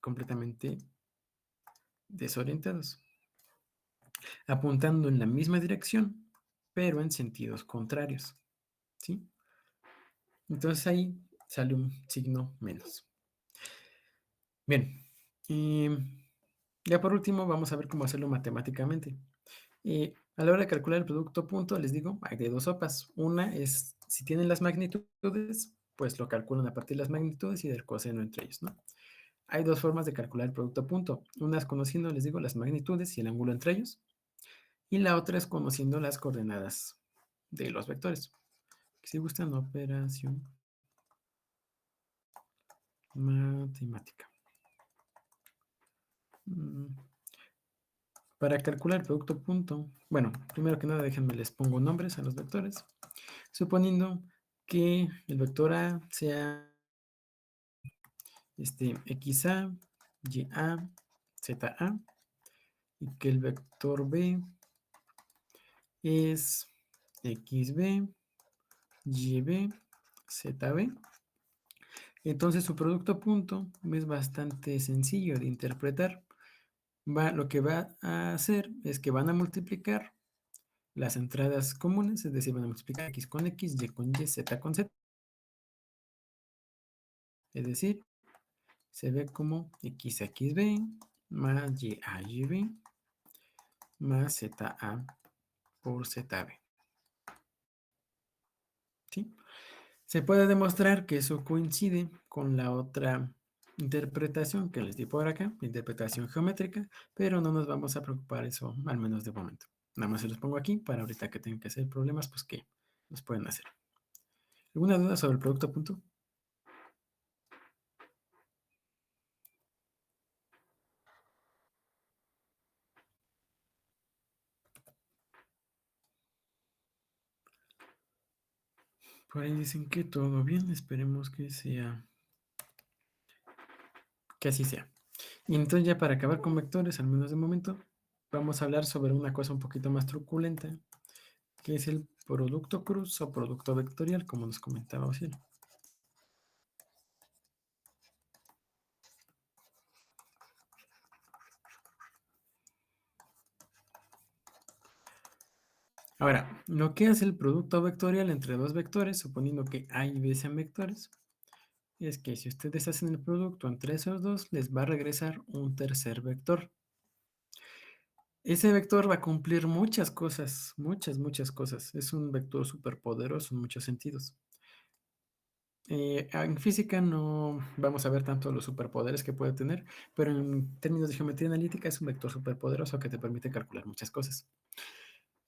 completamente desorientados? Apuntando en la misma dirección, pero en sentidos contrarios. ¿Sí? Entonces ahí sale un signo menos. Bien. Y ya por último vamos a ver cómo hacerlo matemáticamente. A la hora de calcular el producto punto, les digo, hay de dos sopas. Una es, si tienen las magnitudes, pues lo calculan a partir de las magnitudes y del coseno entre ellos, ¿no? Hay dos formas de calcular el producto punto. Una es conociendo, les digo, las magnitudes y el ángulo entre ellos. Y la otra es conociendo las coordenadas de los vectores. Si gustan, operación matemática. Para calcular el producto punto, bueno, primero que nada déjenme les pongo nombres a los vectores, suponiendo que el vector A sea XA, YA, ZA, y que el vector B es XB, YB, ZB. Entonces su producto punto es bastante sencillo de interpretar. Lo que va a hacer es que van a multiplicar las entradas comunes, es decir, van a multiplicar X con X, Y con Y, Z con Z. Es decir, se ve como XXB más YAYB más ZA por ZB. ¿Sí? Se puede demostrar que eso coincide con la otra interpretación que les di por acá, interpretación geométrica, pero no nos vamos a preocupar eso, al menos de momento. Nada más se los pongo aquí para ahorita que tengan que hacer problemas, pues que los pueden hacer. ¿Alguna duda sobre el producto a punto? Por ahí dicen que todo bien, esperemos que así sea. Y entonces ya para acabar con vectores, al menos de momento, vamos a hablar sobre una cosa un poquito más truculenta, que es el producto cruz o producto vectorial, como nos comentaba Ociel. Ahora, lo que hace el producto vectorial entre dos vectores, suponiendo que A y B sean vectores, es que si ustedes hacen el producto entre esos dos, les va a regresar un tercer vector. Ese vector va a cumplir muchas cosas, muchas cosas. Es un vector súper poderoso en muchos sentidos. En física no vamos a ver tanto los superpoderes que puede tener, pero en términos de geometría analítica es un vector superpoderoso que te permite calcular muchas cosas.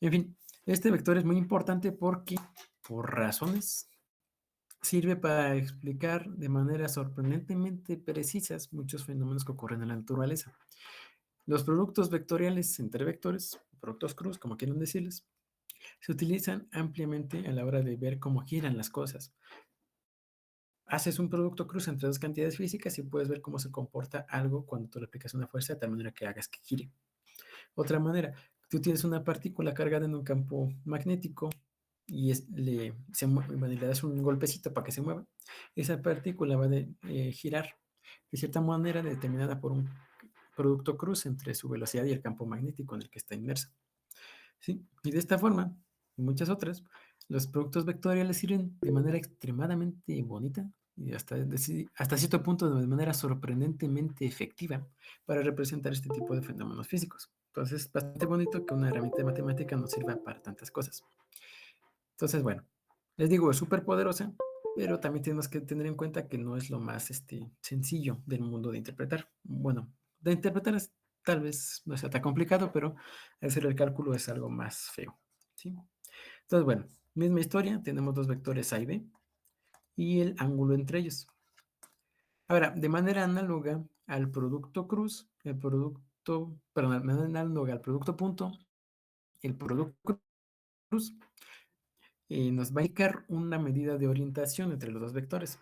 En fin, este vector es muy importante porque, por razones, sirve para explicar de manera sorprendentemente precisas muchos fenómenos que ocurren en la naturaleza. Los productos vectoriales entre vectores, productos cruz, como quieran decirles, se utilizan ampliamente a la hora de ver cómo giran las cosas. Haces un producto cruz entre dos cantidades físicas y puedes ver cómo se comporta algo cuando tú le aplicas una fuerza de tal manera que hagas que gire. Otra manera, tú tienes una partícula cargada en un campo magnético y le das un golpecito para que se mueva. Esa partícula va a girar de cierta manera determinada por un producto cruz entre su velocidad y el campo magnético en el que está inmersa. ¿Sí? Y de esta forma, y muchas otras, los productos vectoriales sirven de manera extremadamente bonita y hasta cierto punto de manera sorprendentemente efectiva para representar este tipo de fenómenos físicos. Entonces es bastante bonito que una herramienta de matemática nos sirva para tantas cosas. Entonces, bueno, les digo, es súper poderosa, pero también tenemos que tener en cuenta que no es lo más sencillo del mundo de interpretar. Bueno, de interpretar es, tal vez no sea tan complicado, pero hacer el cálculo es algo más feo. ¿Sí? Entonces, bueno, misma historia, tenemos dos vectores A y B y el ángulo entre ellos. Ahora, de manera análoga al producto cruz, perdón, de manera análoga al producto punto, el producto cruz nos va a indicar una medida de orientación entre los dos vectores.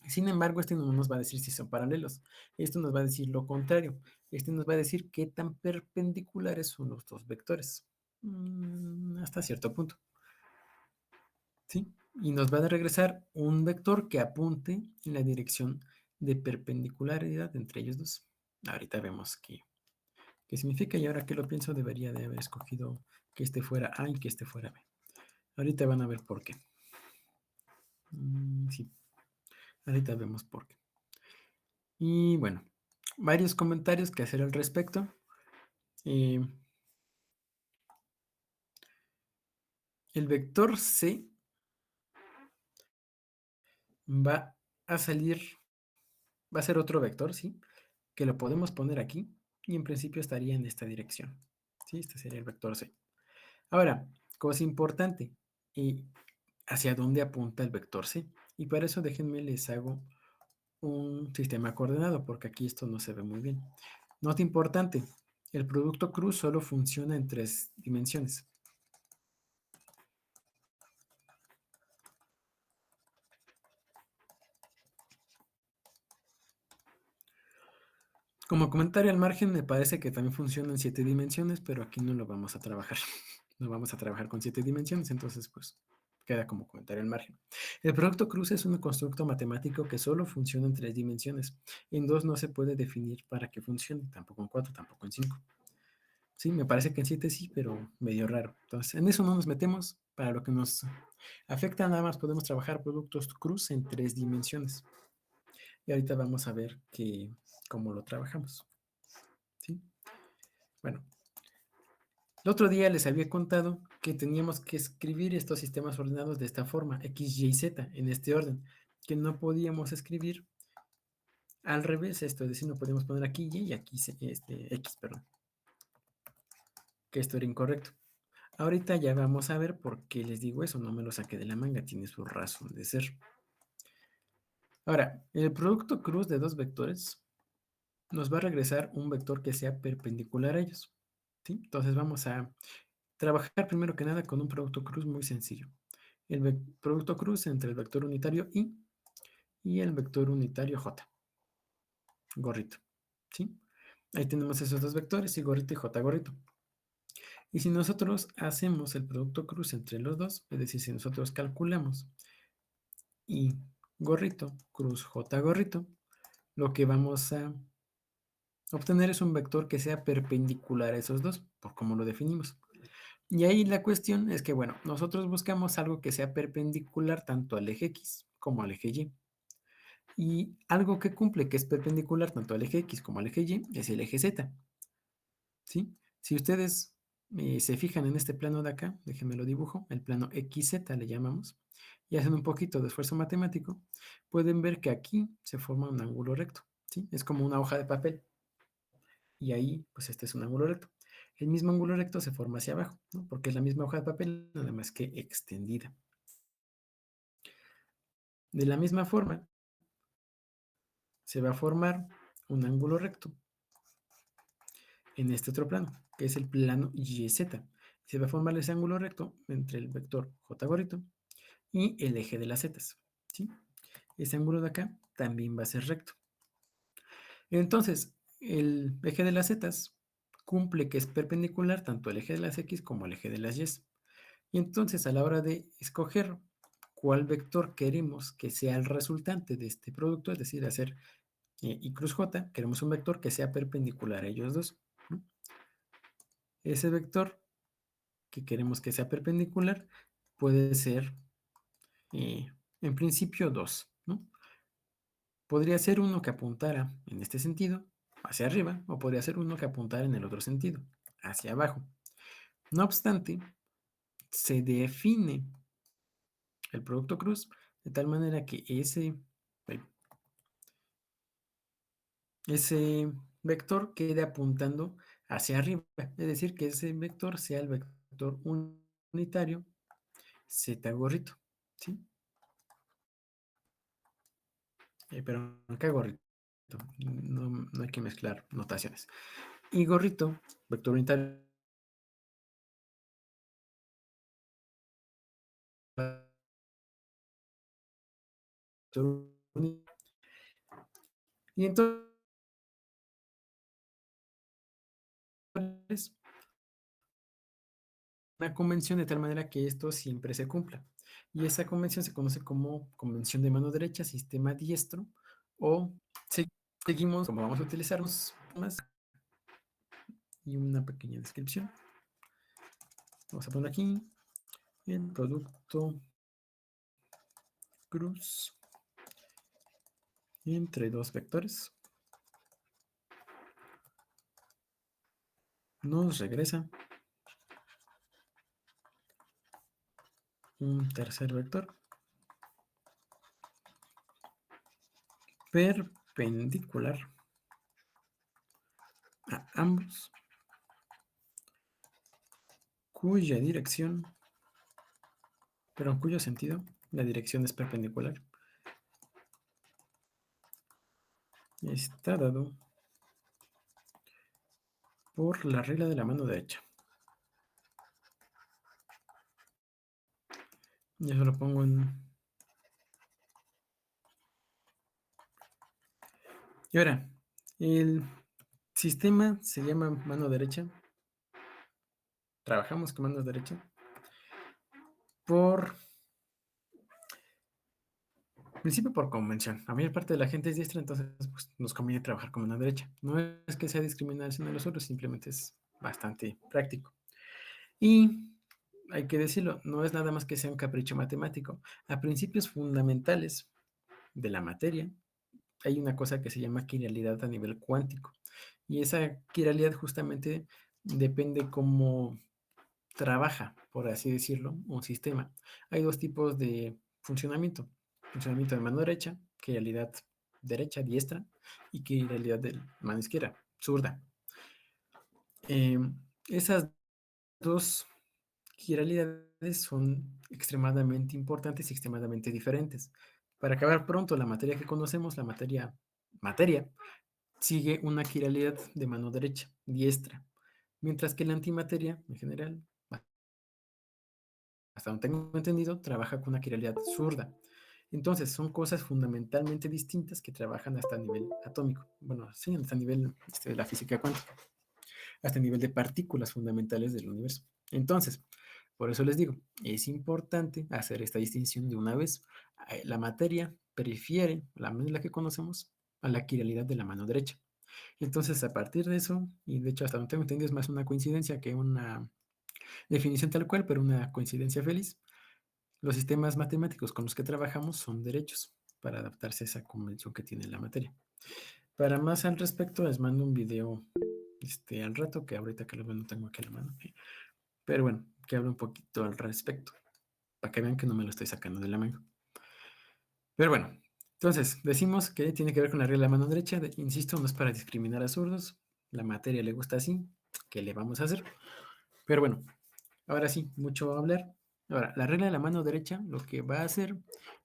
Sin embargo, este no nos va a decir si son paralelos. Esto nos va a decir lo contrario. Este nos va a decir qué tan perpendiculares son los dos vectores. Hasta cierto punto. ¿Sí? Y nos va a regresar un vector que apunte en la dirección de perpendicularidad entre ellos dos. Ahorita vemos qué significa y ahora que lo pienso debería de haber escogido que este fuera A y que este fuera B. Ahorita van a ver por qué. Sí, ahorita vemos por qué. Y bueno, varios comentarios que hacer al respecto. el vector C va a salir, va a ser otro vector, ¿sí? Que lo podemos poner aquí y en principio estaría en esta dirección, ¿sí? Este sería el vector C. Ahora, cosa importante, ¿hacia dónde apunta el vector C? Y para eso déjenme les hago un sistema coordenado, porque aquí esto no se ve muy bien. Nota importante, el producto cruz solo funciona en 3 dimensiones. Como comentario al margen, me parece que también funciona en 7 dimensiones, pero aquí no lo vamos a trabajar. No vamos a trabajar con 7 dimensiones, entonces pues queda como comentario al margen. El producto cruz es un constructo matemático que solo funciona en 3 dimensiones. En 2 no se puede definir para que funcione, tampoco en 4, tampoco en 5. Sí, me parece que en 7 sí, pero medio raro. Entonces, en eso no nos metemos. Para lo que nos afecta, nada más podemos trabajar productos cruz en 3 dimensiones. Y ahorita vamos a ver cómo lo trabajamos. ¿Sí? Bueno, el otro día les había contado que teníamos que escribir estos sistemas ordenados de esta forma, X, Y, Z, en este orden, que no podíamos escribir al revés esto, es decir, no podíamos poner aquí Y y aquí X, perdón, que esto era incorrecto. Ahorita ya vamos a ver por qué les digo eso, no me lo saqué de la manga, tiene su razón de ser. Ahora, el producto cruz de dos vectores nos va a regresar un vector que sea perpendicular a ellos. ¿Sí? Entonces vamos a trabajar primero que nada con un producto cruz muy sencillo. El producto cruz entre el vector unitario y el vector unitario J, gorrito. ¿Sí? Ahí tenemos esos dos vectores, y gorrito y J gorrito. Y si nosotros hacemos el producto cruz entre los dos, es decir, si nosotros calculamos y gorrito cruz J gorrito, lo que vamos a obtener es un vector que sea perpendicular a esos dos, por cómo lo definimos. Y ahí la cuestión es que, bueno, nosotros buscamos algo que sea perpendicular tanto al eje X como al eje Y. Y algo que cumple que es perpendicular tanto al eje X como al eje Y es el eje Z. ¿Sí? Si ustedes se fijan en este plano de acá, déjenme lo dibujo, el plano XZ le llamamos, y hacen un poquito de esfuerzo matemático, pueden ver que aquí se forma un ángulo recto. ¿Sí? Es como una hoja de papel. Y ahí, pues este es un ángulo recto. El mismo ángulo recto se forma hacia abajo, ¿no? Porque es la misma hoja de papel, nada más que extendida. De la misma forma, se va a formar un ángulo recto en este otro plano, que es el plano YZ. Se va a formar ese ángulo recto entre el vector J gorrito y el eje de las Z. ¿Sí? Este ángulo de acá también va a ser recto. Entonces, el eje de las Z cumple que es perpendicular tanto al eje de las X como al eje de las Y. Y entonces, a la hora de escoger cuál vector queremos que sea el resultante de este producto, es decir, hacer Y cruz J, queremos un vector que sea perpendicular a ellos dos. ¿No? Ese vector que queremos que sea perpendicular puede ser, en principio, 2. ¿No? Podría ser uno que apuntara en este sentido, hacia arriba, o podría ser uno que apuntara en el otro sentido, hacia abajo. No obstante, se define el producto cruz de tal manera que ese vector quede apuntando hacia arriba, es decir, que ese vector sea el vector unitario z gorrito, ¿sí? Pero ¿qué gorrito? No hay que mezclar notaciones. Y gorrito, vector unitario. Y entonces una convención de tal manera que esto siempre se cumpla. Y esa convención se conoce como convención de mano derecha, sistema diestro, o seguimos como vamos a utilizarnos más y una pequeña descripción. Vamos a poner aquí el producto cruz entre dos vectores. Nos regresa un tercer vector perpendicular a ambos, cuya dirección, pero en cuyo sentido la dirección es perpendicular, está dado por la regla de la mano derecha. Y eso lo pongo en... Y ahora, el sistema se llama mano derecha. Trabajamos con mano derecha por principio por convención. La mayor parte de la gente es diestra, entonces pues, nos conviene trabajar con mano derecha. No es que sea discriminación de los otros, simplemente es bastante práctico. Y hay que decirlo, no es nada más que sea un capricho matemático. A principios fundamentales de la materia hay una cosa que se llama quiralidad a nivel cuántico. Y esa quiralidad justamente depende cómo trabaja, por así decirlo, un sistema. Hay dos tipos de funcionamiento. Funcionamiento de mano derecha, que realidad derecha, diestra, y que realidad de mano izquierda, zurda. Esas dos realidades son extremadamente importantes y extremadamente diferentes. Para acabar pronto, la materia que conocemos, la materia, sigue una quiralidad de mano derecha, diestra, mientras que la antimateria, en general, hasta donde tengo entendido, trabaja con una quiralidad zurda. Entonces, son cosas fundamentalmente distintas que trabajan hasta nivel atómico. Bueno, sí, hasta nivel de la física cuántica, hasta nivel de partículas fundamentales del universo. Entonces, por eso les digo, es importante hacer esta distinción de una vez. La materia prefiere, la menos la que conocemos, a la quiralidad de la mano derecha. Entonces, a partir de eso, y de hecho hasta donde tengo entendido es más una coincidencia que una definición tal cual, pero una coincidencia feliz, los sistemas matemáticos con los que trabajamos son derechos para adaptarse a esa convención que tiene la materia. Para más al respecto, les mando un video al rato, que ahorita que lo veo no tengo aquí a la mano. Pero bueno, que hablo un poquito al respecto, para que vean que no me lo estoy sacando de la mano. Pero bueno, entonces decimos que tiene que ver con la regla de la mano derecha. Insisto, no es para discriminar a zurdos. La materia le gusta así. ¿Qué le vamos a hacer? Pero bueno, ahora sí, mucho hablar. Ahora, la regla de la mano derecha lo que va a hacer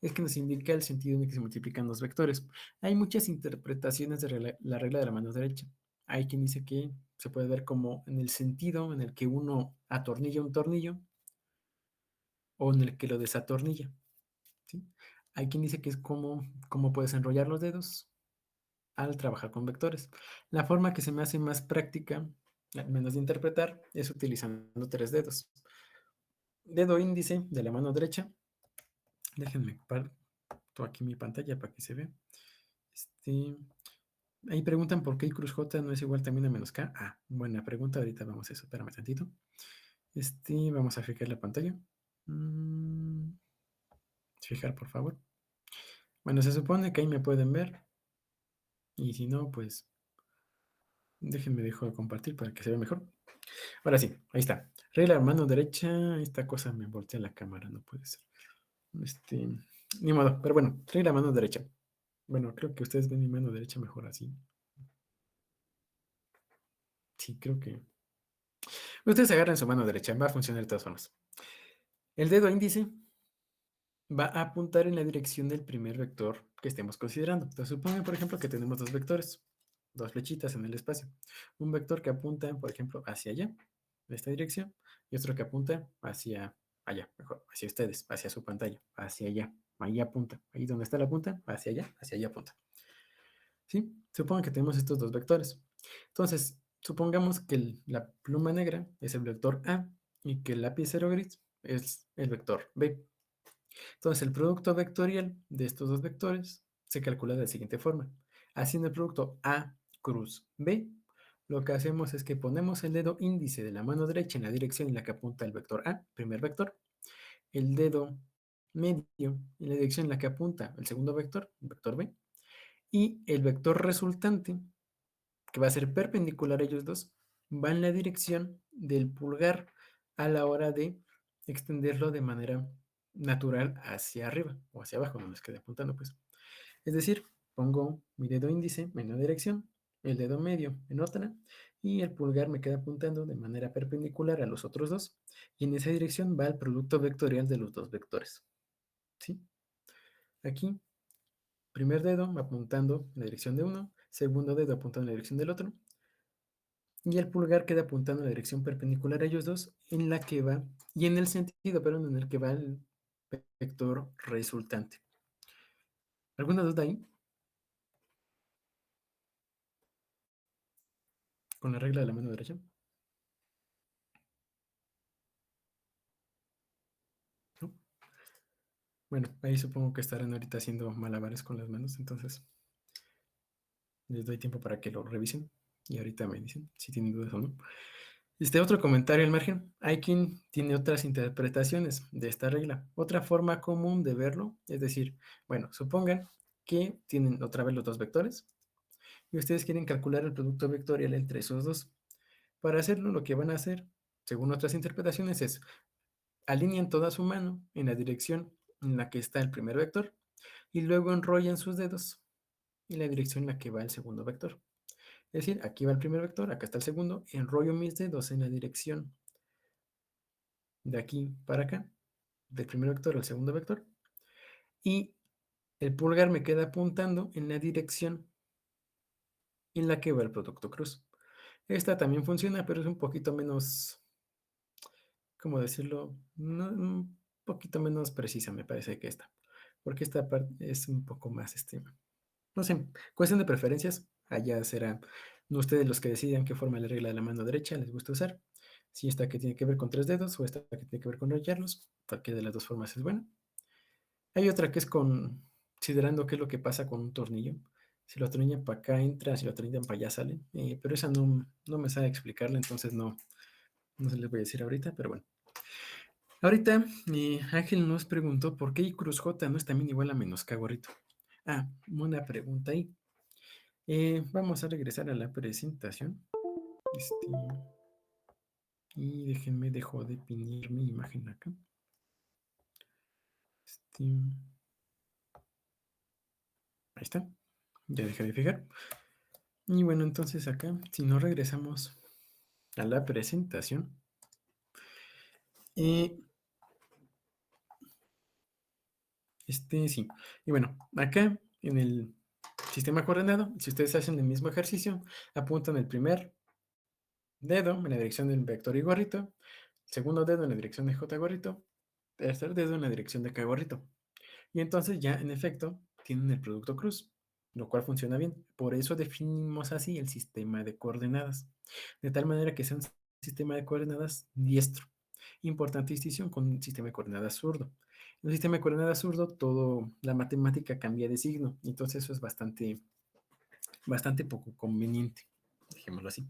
es que nos indica el sentido en el que se multiplican los vectores. Hay muchas interpretaciones de la regla de la mano derecha. Hay quien dice que se puede ver como en el sentido en el que uno atornilla un tornillo o en el que lo desatornilla. ¿Sí? Hay quien dice que es como puedes enrollar los dedos al trabajar con vectores. La forma que se me hace más práctica, al menos de interpretar, es utilizando tres dedos. Dedo índice de la mano derecha. Déjenme parto aquí mi pantalla para que se vea. Ahí preguntan por qué I cruz J no es igual también a menos K. Ah, buena pregunta. Ahorita vamos a eso. Espérame tantito. Vamos a fijar la pantalla. Fijar, por favor. Bueno, se supone que ahí me pueden ver. Y si no, pues déjenme dejo de compartir para que se vea mejor. Ahora sí, ahí está. Regla mano derecha. Esta cosa me voltea la cámara, no puede ser. Ni modo, pero bueno, regla mano derecha. Bueno, creo que ustedes ven mi mano derecha mejor así. Sí, creo que... Ustedes agarran su mano derecha, va a funcionar de todas formas. El dedo índice va a apuntar en la dirección del primer vector que estemos considerando. Entonces, supongan, por ejemplo, que tenemos dos vectores, dos flechitas en el espacio. Un vector que apunta, por ejemplo, hacia allá, de esta dirección, y otro que apunta hacia allá, mejor, hacia ustedes, hacia su pantalla, hacia allá. Ahí apunta, ahí donde está la punta, hacia allá apunta. ¿Sí? Supongan que tenemos estos dos vectores. Entonces, supongamos que la pluma negra es el vector A y que el lapicero gris es el vector B. Entonces, el producto vectorial de estos dos vectores se calcula de la siguiente forma. Haciendo el producto A cruz B, lo que hacemos es que ponemos el dedo índice de la mano derecha en la dirección en la que apunta el vector A, primer vector, el dedo medio en la dirección en la que apunta el segundo vector, el vector B, y el vector resultante, que va a ser perpendicular a ellos dos, va en la dirección del pulgar a la hora de extenderlo de manera natural hacia arriba o hacia abajo, no nos quede apuntando, pues. Es decir, pongo mi dedo índice en una dirección, el dedo medio en otra, y el pulgar me queda apuntando de manera perpendicular a los otros dos, y en esa dirección va el producto vectorial de los dos vectores. ¿Sí? Aquí, primer dedo apuntando en la dirección de uno, segundo dedo apuntando en la dirección del otro, y el pulgar queda apuntando en la dirección perpendicular a ellos dos, en la que va, y en el sentido, perdón, en el que va el vector resultante. ¿Alguna duda ahí? Con la regla de la mano derecha. ¿No? Bueno, ahí supongo que estarán ahorita haciendo malabares con las manos, entonces les doy tiempo para que lo revisen y ahorita me dicen si tienen dudas o no. Otro comentario al margen. Hay quien tiene otras interpretaciones de esta regla. Otra forma común de verlo, es decir, bueno, supongan que tienen otra vez los dos vectores y ustedes quieren calcular el producto vectorial entre esos dos. Para hacerlo, lo que van a hacer, según otras interpretaciones, es alinean toda su mano en la dirección en la que está el primer vector y luego enrollan sus dedos en la dirección en la que va el segundo vector. Es decir, aquí va el primer vector, acá está el segundo, enrollo mis dedos en la dirección de aquí para acá, del primer vector al segundo vector, y el pulgar me queda apuntando en la dirección en la que va el producto cruz. Esta también funciona, pero es un poquito menos, ¿cómo decirlo? Un poquito menos precisa, me parece que esta, porque esta parte es un poco más, no sé, cuestión de preferencias, allá serán ustedes los que decidan qué forma de regla de la mano derecha les gusta usar, si esta que tiene que ver con 3 dedos o esta que tiene que ver con enrollarlos, cualquiera de las dos formas es buena. Hay otra que es considerando qué es lo que pasa con un tornillo. Si lo atornillan para acá entra, si lo atornillan para allá sale. Pero esa no me sabe explicarla, entonces no se les voy a decir ahorita, pero bueno. Ahorita Ángel nos preguntó por qué I cruz J no es también igual a menos K gorrito. Ah, una pregunta ahí. Vamos a regresar a la presentación. Y déjenme, dejo de pinir mi imagen acá. Ahí está. Ya dejé de fijar. Y bueno, entonces acá, si nos regresamos a la presentación, sí. Y bueno, acá en el sistema coordenado, si ustedes hacen el mismo ejercicio, apuntan el primer dedo en la dirección del vector y gorrito, segundo dedo en la dirección de J gorrito, tercer dedo en la dirección de K gorrito. Y entonces ya en efecto tienen el producto cruz, lo cual funciona bien. Por eso definimos así el sistema de coordenadas, de tal manera que sea un sistema de coordenadas diestro. Importante distinción con un sistema de coordenadas zurdo. En un sistema de coordenadas zurdo, todo la matemática cambia de signo, entonces eso es bastante poco conveniente, dejémoslo así.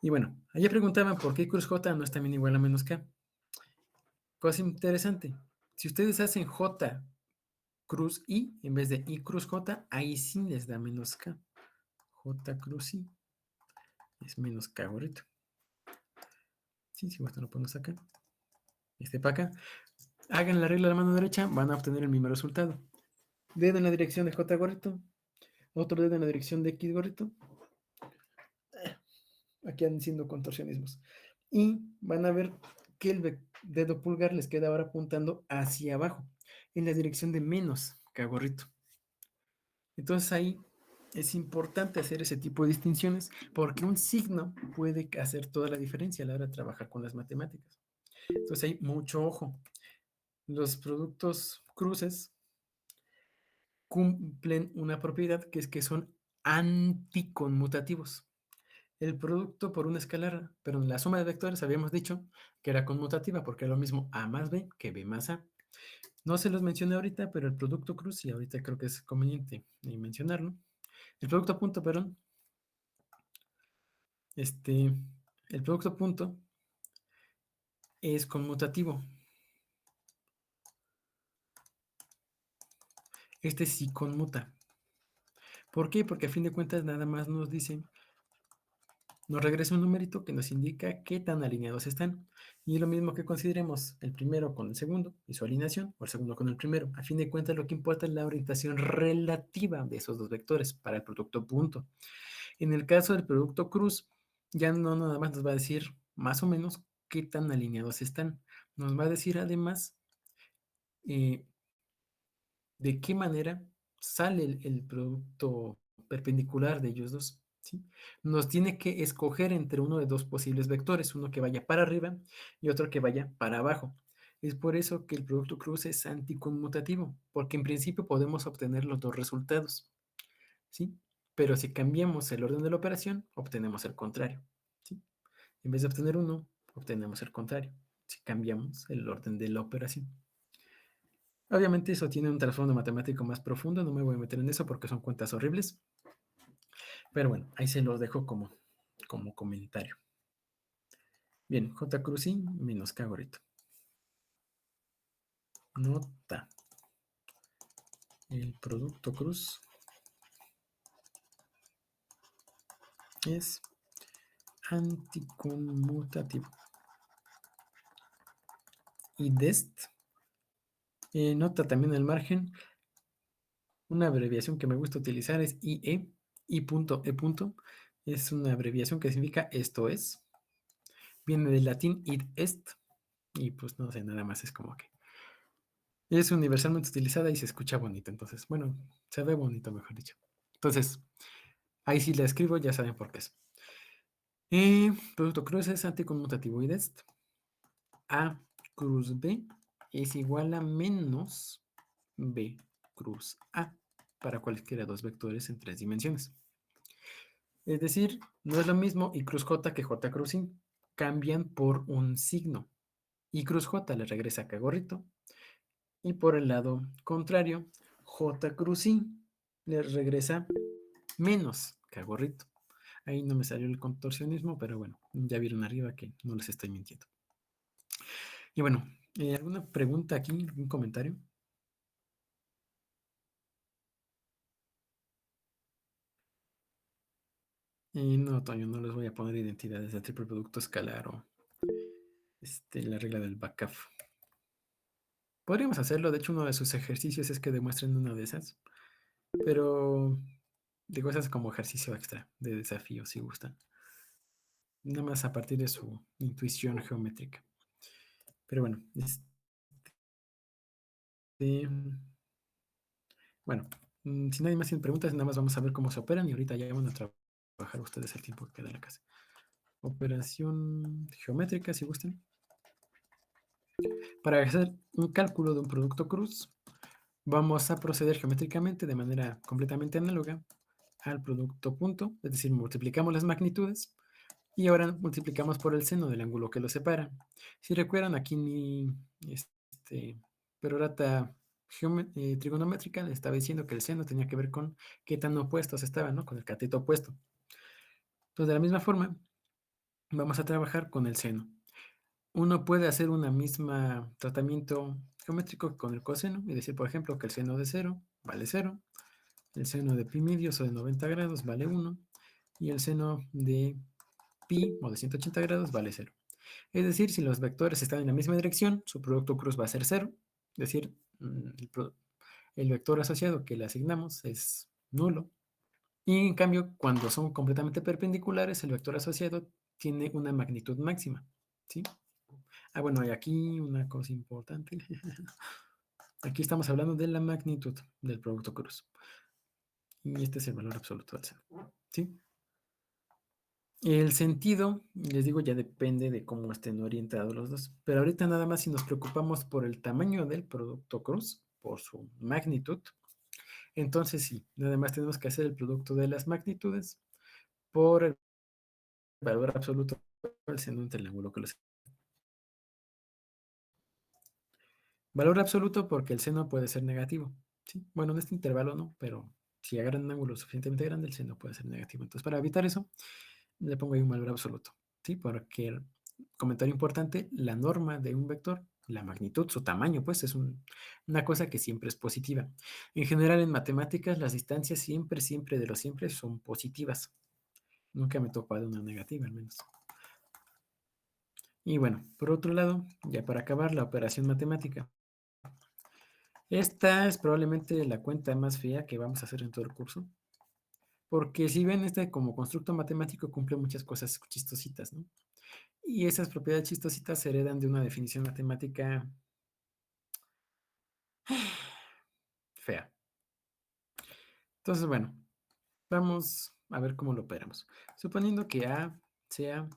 Y bueno, allá preguntaban por qué cruz J no es también igual a menos K. Cosa interesante, si ustedes hacen J cruz I en vez de I cruz J, ahí sí les da menos K. J cruz I es menos K gorrito. Sí, si esto lo ponemos acá. Para acá. Hagan la regla de la mano derecha, van a obtener el mismo resultado. Dedo en la dirección de J gorrito, otro dedo en la dirección de X gorrito. Aquí andan siendo contorsionismos. Y van a ver que el dedo pulgar les queda ahora apuntando hacia abajo, en la dirección de menos K gorrito. Entonces ahí es importante hacer ese tipo de distinciones porque un signo puede hacer toda la diferencia a la hora de trabajar con las matemáticas. Entonces hay mucho ojo. Los productos cruces cumplen una propiedad que es que son anticonmutativos. El producto por una escalar, pero la suma de vectores habíamos dicho que era conmutativa porque es lo mismo A más B que B más A. No se los mencioné ahorita, pero el producto cruz, y ahorita creo que es conveniente mencionarlo. El producto punto, perdón. El producto punto es conmutativo. Este sí conmuta. ¿Por qué? Porque a fin de cuentas nada más nos dice nos regresa un numerito que nos indica qué tan alineados están. Y lo mismo que consideremos el primero con el segundo y su alineación, o el segundo con el primero. A fin de cuentas, lo que importa es la orientación relativa de esos dos vectores para el producto punto. En el caso del producto cruz, ya no nada más nos va a decir más o menos qué tan alineados están. Nos va a decir además de qué manera sale el producto perpendicular de ellos dos. ¿Sí? Nos tiene que escoger entre uno de dos posibles vectores, uno que vaya para arriba y otro que vaya para abajo. Es por eso que el producto cruz es anticonmutativo, porque en principio podemos obtener los dos resultados, ¿sí? Pero si cambiamos el orden de la operación, obtenemos el contrario, ¿sí? En vez de obtener uno, obtenemos el contrario, si cambiamos el orden de la operación. Obviamente eso tiene un trasfondo matemático más profundo, no me voy a meter en eso porque son cuentas horribles. Pero bueno, ahí se los dejo como comentario. Bien, J cruz I menos K gorrito. Nota. El producto cruz es anticonmutativo. Y dest. Nota también el margen. Una abreviación que me gusta utilizar es IE. I punto E punto. Es una abreviación que significa esto es. Viene del latín id est. Y pues no sé, nada más es como que es universalmente utilizada y se escucha bonito. Entonces, bueno, se ve bonito, mejor dicho. Entonces, ahí sí la escribo, ya saben por qué es. Producto cruz es anticonmutativo y dest. A cruz B es igual a menos B cruz A para cualquiera de dos vectores en 3 dimensiones. Es decir, no es lo mismo I cruz J que J cruz I. Cambian por un signo. I cruz J le regresa acá gorrito. Y por el lado contrario, J cruz I le regresa menos K gorrito. Ahí no me salió el contorsionismo, pero bueno, ya vieron arriba que no les estoy mintiendo. Y bueno, ¿alguna pregunta aquí? ¿Algún comentario? No, Toño, no les voy a poner identidades de triple producto escalar o la regla del backup. Podríamos hacerlo, de hecho uno de sus ejercicios es que demuestren una de esas, pero digo, esas como ejercicio extra de desafío, si gustan. Nada más a partir de su intuición geométrica. Pero bueno, bueno, si nadie más tiene preguntas, nada más vamos a ver cómo se operan y ahorita ya van a trabajar ustedes el tiempo que queda en la casa. Operación geométrica, si gustan. Para hacer un cálculo de un producto cruz, vamos a proceder geométricamente de manera completamente análoga al producto punto, es decir, multiplicamos las magnitudes y ahora multiplicamos por el seno del ángulo que lo separa. Si recuerdan, aquí mi perorata trigonométrica le estaba diciendo que el seno tenía que ver con qué tan opuestos estaban, ¿no? Con el cateto opuesto. Entonces, de la misma forma, vamos a trabajar con el seno. Uno puede hacer una misma tratamiento geométrico con el coseno y decir, por ejemplo, que el seno de 0 vale 0, el seno de pi medios o de 90 grados vale 1 y el seno de pi o de 180 grados vale 0. Es decir, si los vectores están en la misma dirección, su producto cruz va a ser 0, es decir, el vector asociado que le asignamos es nulo. Y en cambio, cuando son completamente perpendiculares, el vector asociado tiene una magnitud máxima, ¿sí? Bueno, y aquí una cosa importante. Aquí estamos hablando de la magnitud del producto cruz. Y este es el valor absoluto del seno, ¿sí? El sentido, les digo, ya depende de cómo estén orientados los dos. Pero ahorita nada más si nos preocupamos por el tamaño del producto cruz, por su magnitud, entonces sí, nada más tenemos que hacer el producto de las magnitudes por el valor absoluto del seno entre el ángulo que los... Valor absoluto porque el seno puede ser negativo, ¿sí? Bueno, en este intervalo no, pero si agarran un ángulo suficientemente grande, el seno puede ser negativo. Entonces, para evitar eso, le pongo ahí un valor absoluto, ¿sí? Porque, comentario importante, la norma de un vector, la magnitud, su tamaño, pues es una cosa que siempre es positiva. En general, en matemáticas, las distancias siempre de lo siempre son positivas. Nunca me tocó de una negativa, al menos. Y bueno, por otro lado, ya para acabar la operación matemática. Esta es probablemente la cuenta más fea que vamos a hacer en todo el curso. Porque si ven, este como constructo matemático cumple muchas cosas chistositas, ¿no? Y esas propiedades chistositas se heredan de una definición matemática fea. Entonces, bueno, vamos a ver cómo lo operamos. Suponiendo que A sea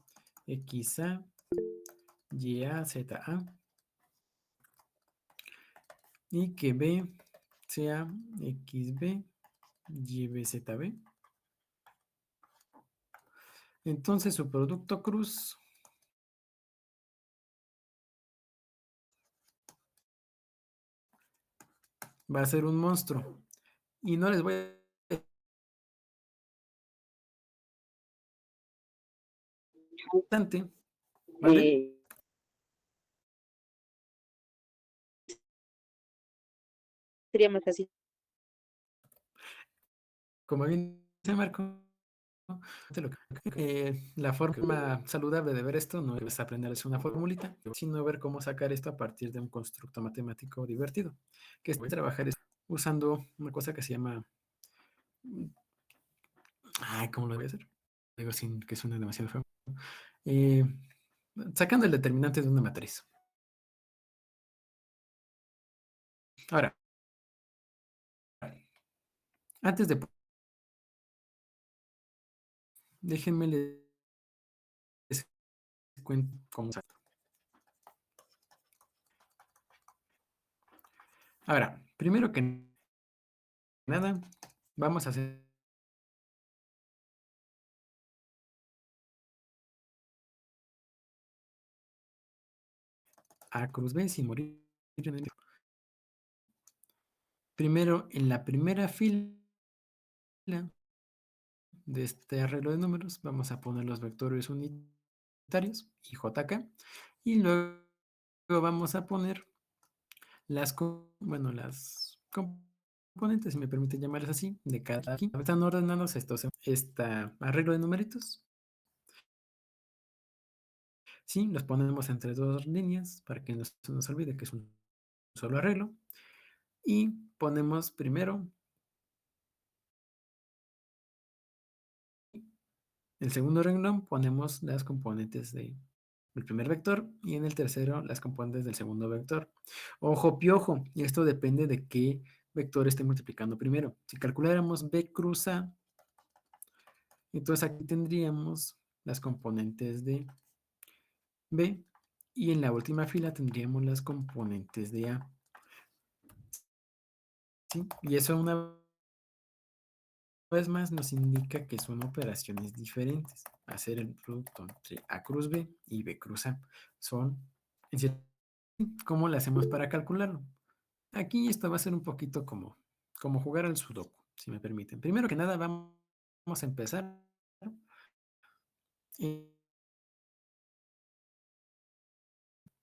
XA, YA, ZA, y que B sea XB, YB, ZB. Entonces su producto cruz va a ser un monstruo. Y no les voy a bastante, ¿vale? Eh, sería más fácil. Como bien dice Marco, la forma saludable de ver esto no es aprenderse una formulita, sino ver cómo sacar esto a partir de un constructo matemático divertido, que es trabajar usando una cosa que se llama, ay, ¿cómo lo voy a hacer? Digo sin que suene demasiado feo. Eh, Sacando el determinante de una matriz. Ahora, antes de, déjenme les cuento cómo se hace. Ahora, primero que nada, vamos a hacer A cruz B sin morir en el. Primero, en la primera fila de este arreglo de números, vamos a poner los vectores unitarios y JK, y luego vamos a poner las, las componentes, si me permiten llamarlas así, de cada aquí. Están ordenados estos, arreglo de numeritos. Sí, los ponemos entre dos líneas para que no se nos olvide que es un solo arreglo. Y ponemos primero el segundo renglón, ponemos las componentes del primer vector y en el tercero las componentes del segundo vector. Ojo piojo, y esto depende de qué vector esté multiplicando primero. Si calculáramos B cruz A, entonces aquí tendríamos las componentes de B y en la última fila tendríamos las componentes de A. ¿Sí? Y eso una vez más nos indica que son operaciones diferentes. Hacer el producto entre A cruz B y B cruz A. Son, ¿cómo lo hacemos para calcularlo? Aquí esto va a ser un poquito como jugar al sudoku, si me permiten. Primero que nada vamos a empezar.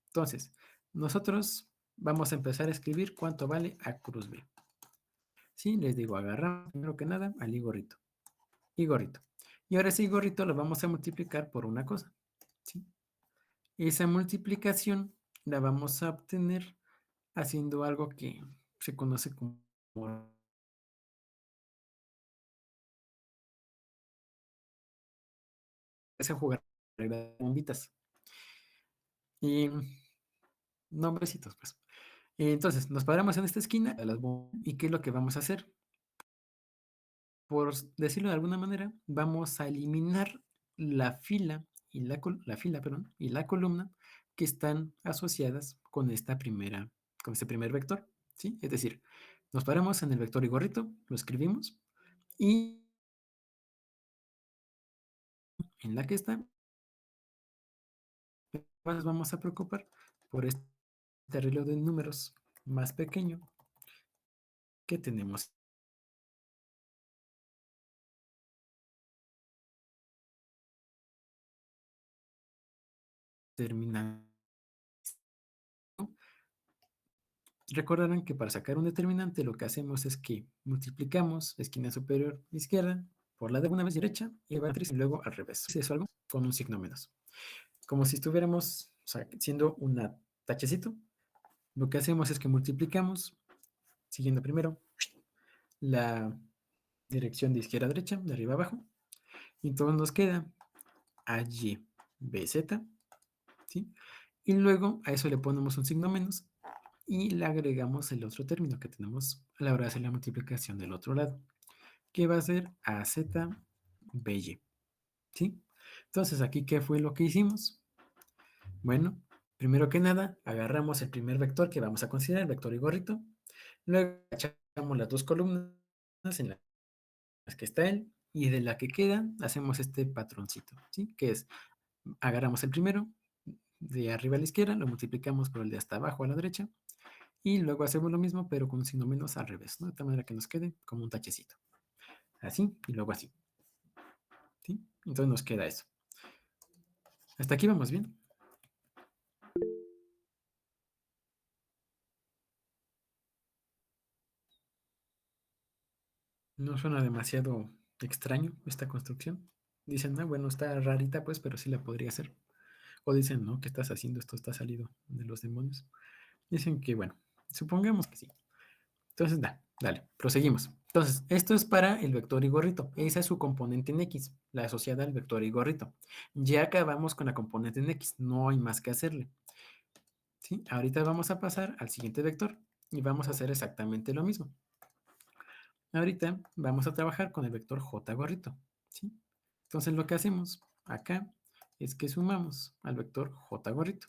Entonces, nosotros vamos a empezar a escribir cuánto vale A cruz B. Sí, les digo, agarramos primero que nada al I gorrito. I gorrito. Y ahora ese I gorrito lo vamos a multiplicar por una cosa. ¿Sí? Esa multiplicación la vamos a obtener haciendo algo que se conoce como ese jugar de bombitas. Y nombrecitos, pues. Entonces, nos paramos en esta esquina de las bombitas. ¿Y qué es lo que vamos a hacer? Por decirlo de alguna manera, vamos a eliminar la fila y la fila, perdón, y la columna que están asociadas con con este primer vector, ¿sí? Es decir, nos paramos en el vector y gorrito, lo escribimos y en la que está nos vamos a preocupar por este arreglo de números más pequeño que tenemos terminado. Recordarán que para sacar un determinante lo que hacemos es que multiplicamos esquina superior izquierda por la de una vez derecha y luego al revés. Si eso algo, con un signo menos. Como si estuviéramos haciendo un tachecito, lo que hacemos es que multiplicamos, siguiendo primero la dirección de izquierda a derecha, de arriba a abajo, y entonces nos queda AY, BZ, ¿sí? Y luego a eso le ponemos un signo menos y le agregamos el otro término que tenemos a la hora de hacer la multiplicación del otro lado, que va a ser AZ, BY, ¿sí? Entonces, aquí, ¿qué fue lo que hicimos? Bueno, primero que nada, agarramos el primer vector que vamos a considerar, el vector y gorrito. Luego echamos las dos columnas en las que está él y de la que queda hacemos este patroncito, ¿sí? Que es, agarramos el primero de arriba a la izquierda, lo multiplicamos por el de hasta abajo a la derecha y luego hacemos lo mismo pero con un signo menos al revés, ¿no? De tal manera que nos quede como un tachecito. Así y luego así, ¿sí? Entonces nos queda eso. Hasta aquí vamos bien. No suena demasiado extraño esta construcción. Dicen, bueno, está rarita pues, pero sí la podría hacer. O dicen, no, ¿qué estás haciendo? Esto está salido de los demonios. Dicen que, bueno, supongamos que sí. Entonces, dale, proseguimos. Entonces, esto es para el vector y gorrito. Esa es su componente en X, la asociada al vector y gorrito. Ya acabamos con la componente en X, no hay más que hacerle. ¿Sí? Ahorita vamos a pasar al siguiente vector y vamos a hacer exactamente lo mismo. Ahorita vamos a trabajar con el vector J gorrito, ¿sí? Entonces lo que hacemos acá es que sumamos al vector J gorrito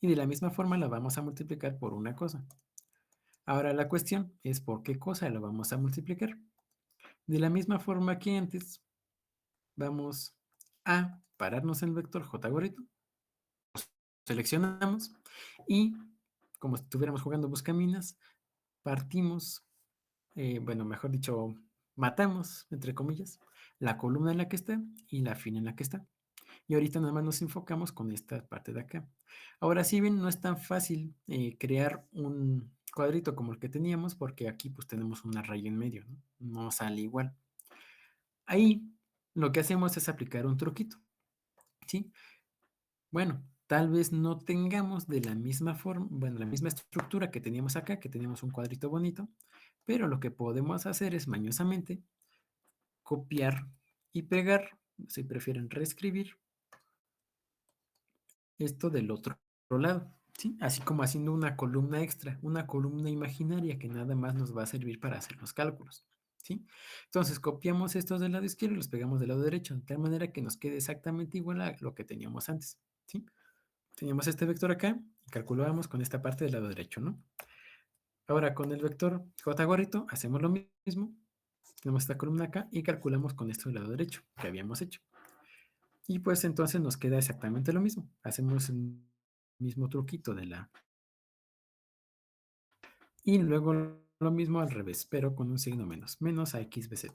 y de la misma forma la vamos a multiplicar por una cosa. Ahora la cuestión es por qué cosa lo vamos a multiplicar. De la misma forma que antes, vamos a pararnos en el vector J gorrito, seleccionamos y como si estuviéramos jugando buscaminas, partimos, bueno, mejor dicho, matamos, entre comillas, la columna en la que está y la fila en la que está. Y ahorita nada más nos enfocamos con esta parte de acá. Ahora, si bien no es tan fácil crear un cuadrito como el que teníamos, porque aquí pues tenemos una raya en medio, ¿no? No sale igual. Ahí lo que hacemos es aplicar un truquito, ¿sí? Bueno, tal vez no tengamos de la misma forma, bueno, la misma estructura que teníamos acá, que teníamos un cuadrito bonito, pero lo que podemos hacer es mañosamente copiar y pegar, si prefieren reescribir, esto del otro lado, ¿sí? Así como haciendo una columna extra, una columna imaginaria que nada más nos va a servir para hacer los cálculos, ¿sí? Entonces copiamos estos del lado izquierdo y los pegamos del lado derecho, de tal manera que nos quede exactamente igual a lo que teníamos antes, ¿sí? Teníamos este vector acá y calculábamos con esta parte del lado derecho, ¿no? Ahora con el vector J gorrito hacemos lo mismo, tenemos esta columna acá y calculamos con esto del lado derecho que habíamos hecho. Y pues entonces nos queda exactamente lo mismo. Hacemos el mismo truquito de la... Y luego lo mismo al revés, pero con un signo menos. Menos a XBZ.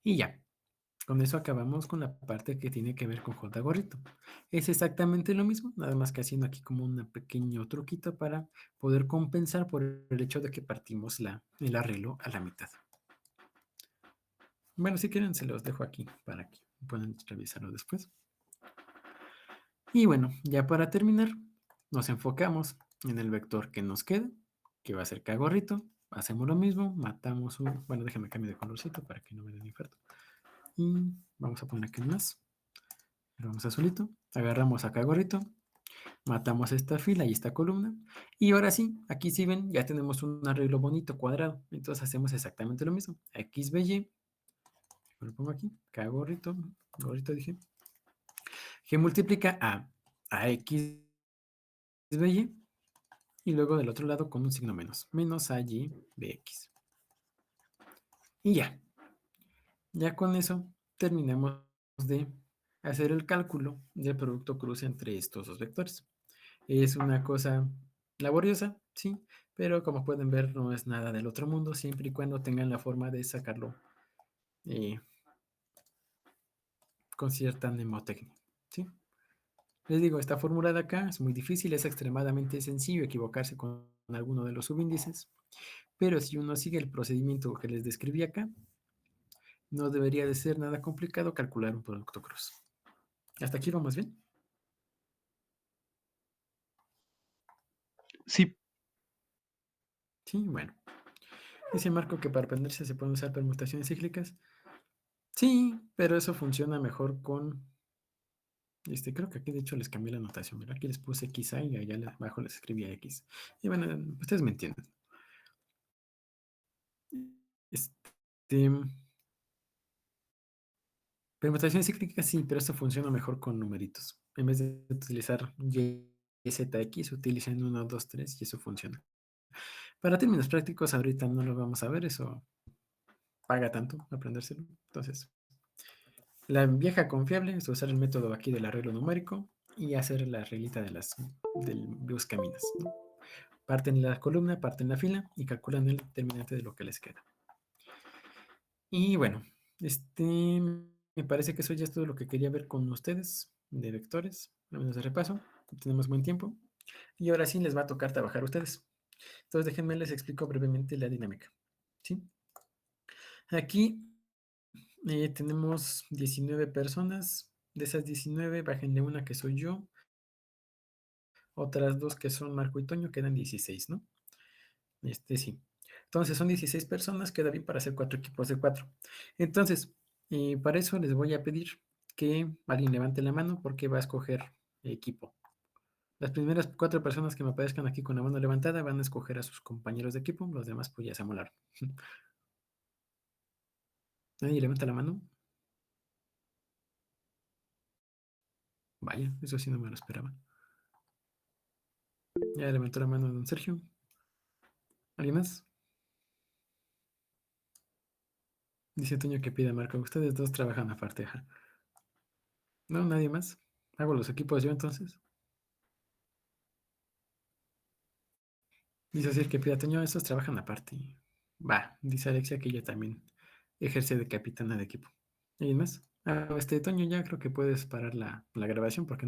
Y ya. Con eso acabamos con la parte que tiene que ver con J gorrito. Es exactamente lo mismo, nada más que haciendo aquí como un pequeño truquito para poder compensar por el hecho de que partimos el arreglo a la mitad. Bueno, si quieren se los dejo aquí para que puedan revisarlo después. Y bueno, ya para terminar, nos enfocamos en el vector que nos queda, que va a ser K gorrito. Hacemos lo mismo, matamos un... Bueno, déjenme cambiar de colorcito para que no me den infarto. Y vamos a poner aquí más. Vamos azulito. Agarramos a K gorrito. Matamos esta fila y esta columna. Y ahora sí, aquí sí ven, ya tenemos un arreglo bonito cuadrado. Entonces hacemos exactamente lo mismo. XBY. Lo pongo aquí. K gorrito. Gorrito dije. Que multiplica a X de Y y luego del otro lado con un signo menos, menos AY de X. Y ya con eso terminamos de hacer el cálculo del producto cruce entre estos dos vectores. Es una cosa laboriosa, sí, pero como pueden ver no es nada del otro mundo, siempre y cuando tengan la forma de sacarlo con cierta mnemotecnia, ¿sí? Les digo, esta fórmula de acá es muy difícil, es extremadamente sencillo equivocarse con alguno de los subíndices, pero si uno sigue el procedimiento que les describí acá, no debería de ser nada complicado calcular un producto cross. ¿Hasta aquí vamos bien? Sí, Sí, bueno. Dice Marco que para aprenderse se pueden usar permutaciones cíclicas. Sí, pero eso funciona mejor con... creo que aquí de hecho les cambié la notación. Mira, aquí les puse XA y allá abajo les escribía X. Y bueno, ustedes me entienden. Este, permutaciones cíclicas sí, pero esto funciona mejor con numeritos. En vez de utilizar Y, ZX, utilicen 1, 2, 3 y eso funciona. Para términos prácticos, ahorita no lo vamos a ver, eso paga tanto aprendérselo. Entonces, la vieja confiable es usar el método aquí del arreglo numérico y hacer la reglita del buscaminas, ¿no? Parten la columna, parten la fila y calculan el determinante de lo que les queda. Y bueno, me parece que eso ya es todo lo que quería ver con ustedes de vectores, al menos de repaso. Tenemos buen tiempo. Y ahora sí les va a tocar trabajar a ustedes. Entonces déjenme les explico brevemente la dinámica. ¿Sí? Aquí tenemos 19 personas. De esas 19, bájenle una que soy yo. Otras dos que son Marco y Toño, quedan 16, ¿no? Sí. Entonces son 16 personas, queda bien para hacer 4 equipos de 4. Entonces, para eso les voy a pedir que alguien levante la mano porque va a escoger equipo. Las primeras 4 personas que me aparezcan aquí con la mano levantada van a escoger a sus compañeros de equipo, los demás pues ya se amolaron. Nadie levanta la mano. Vaya, eso sí no me lo esperaba. Ya levantó la mano don Sergio. ¿Alguien más? Dice Toño que pide Marco. Ustedes dos trabajan aparte. Ajá. No, nadie más. Hago los equipos yo entonces. Dice así que pida Toño, estos trabajan aparte. Va, dice Alexia que ella también ejerce de capitana de equipo. ¿Alguien más? Toño, ya creo que puedes parar la grabación porque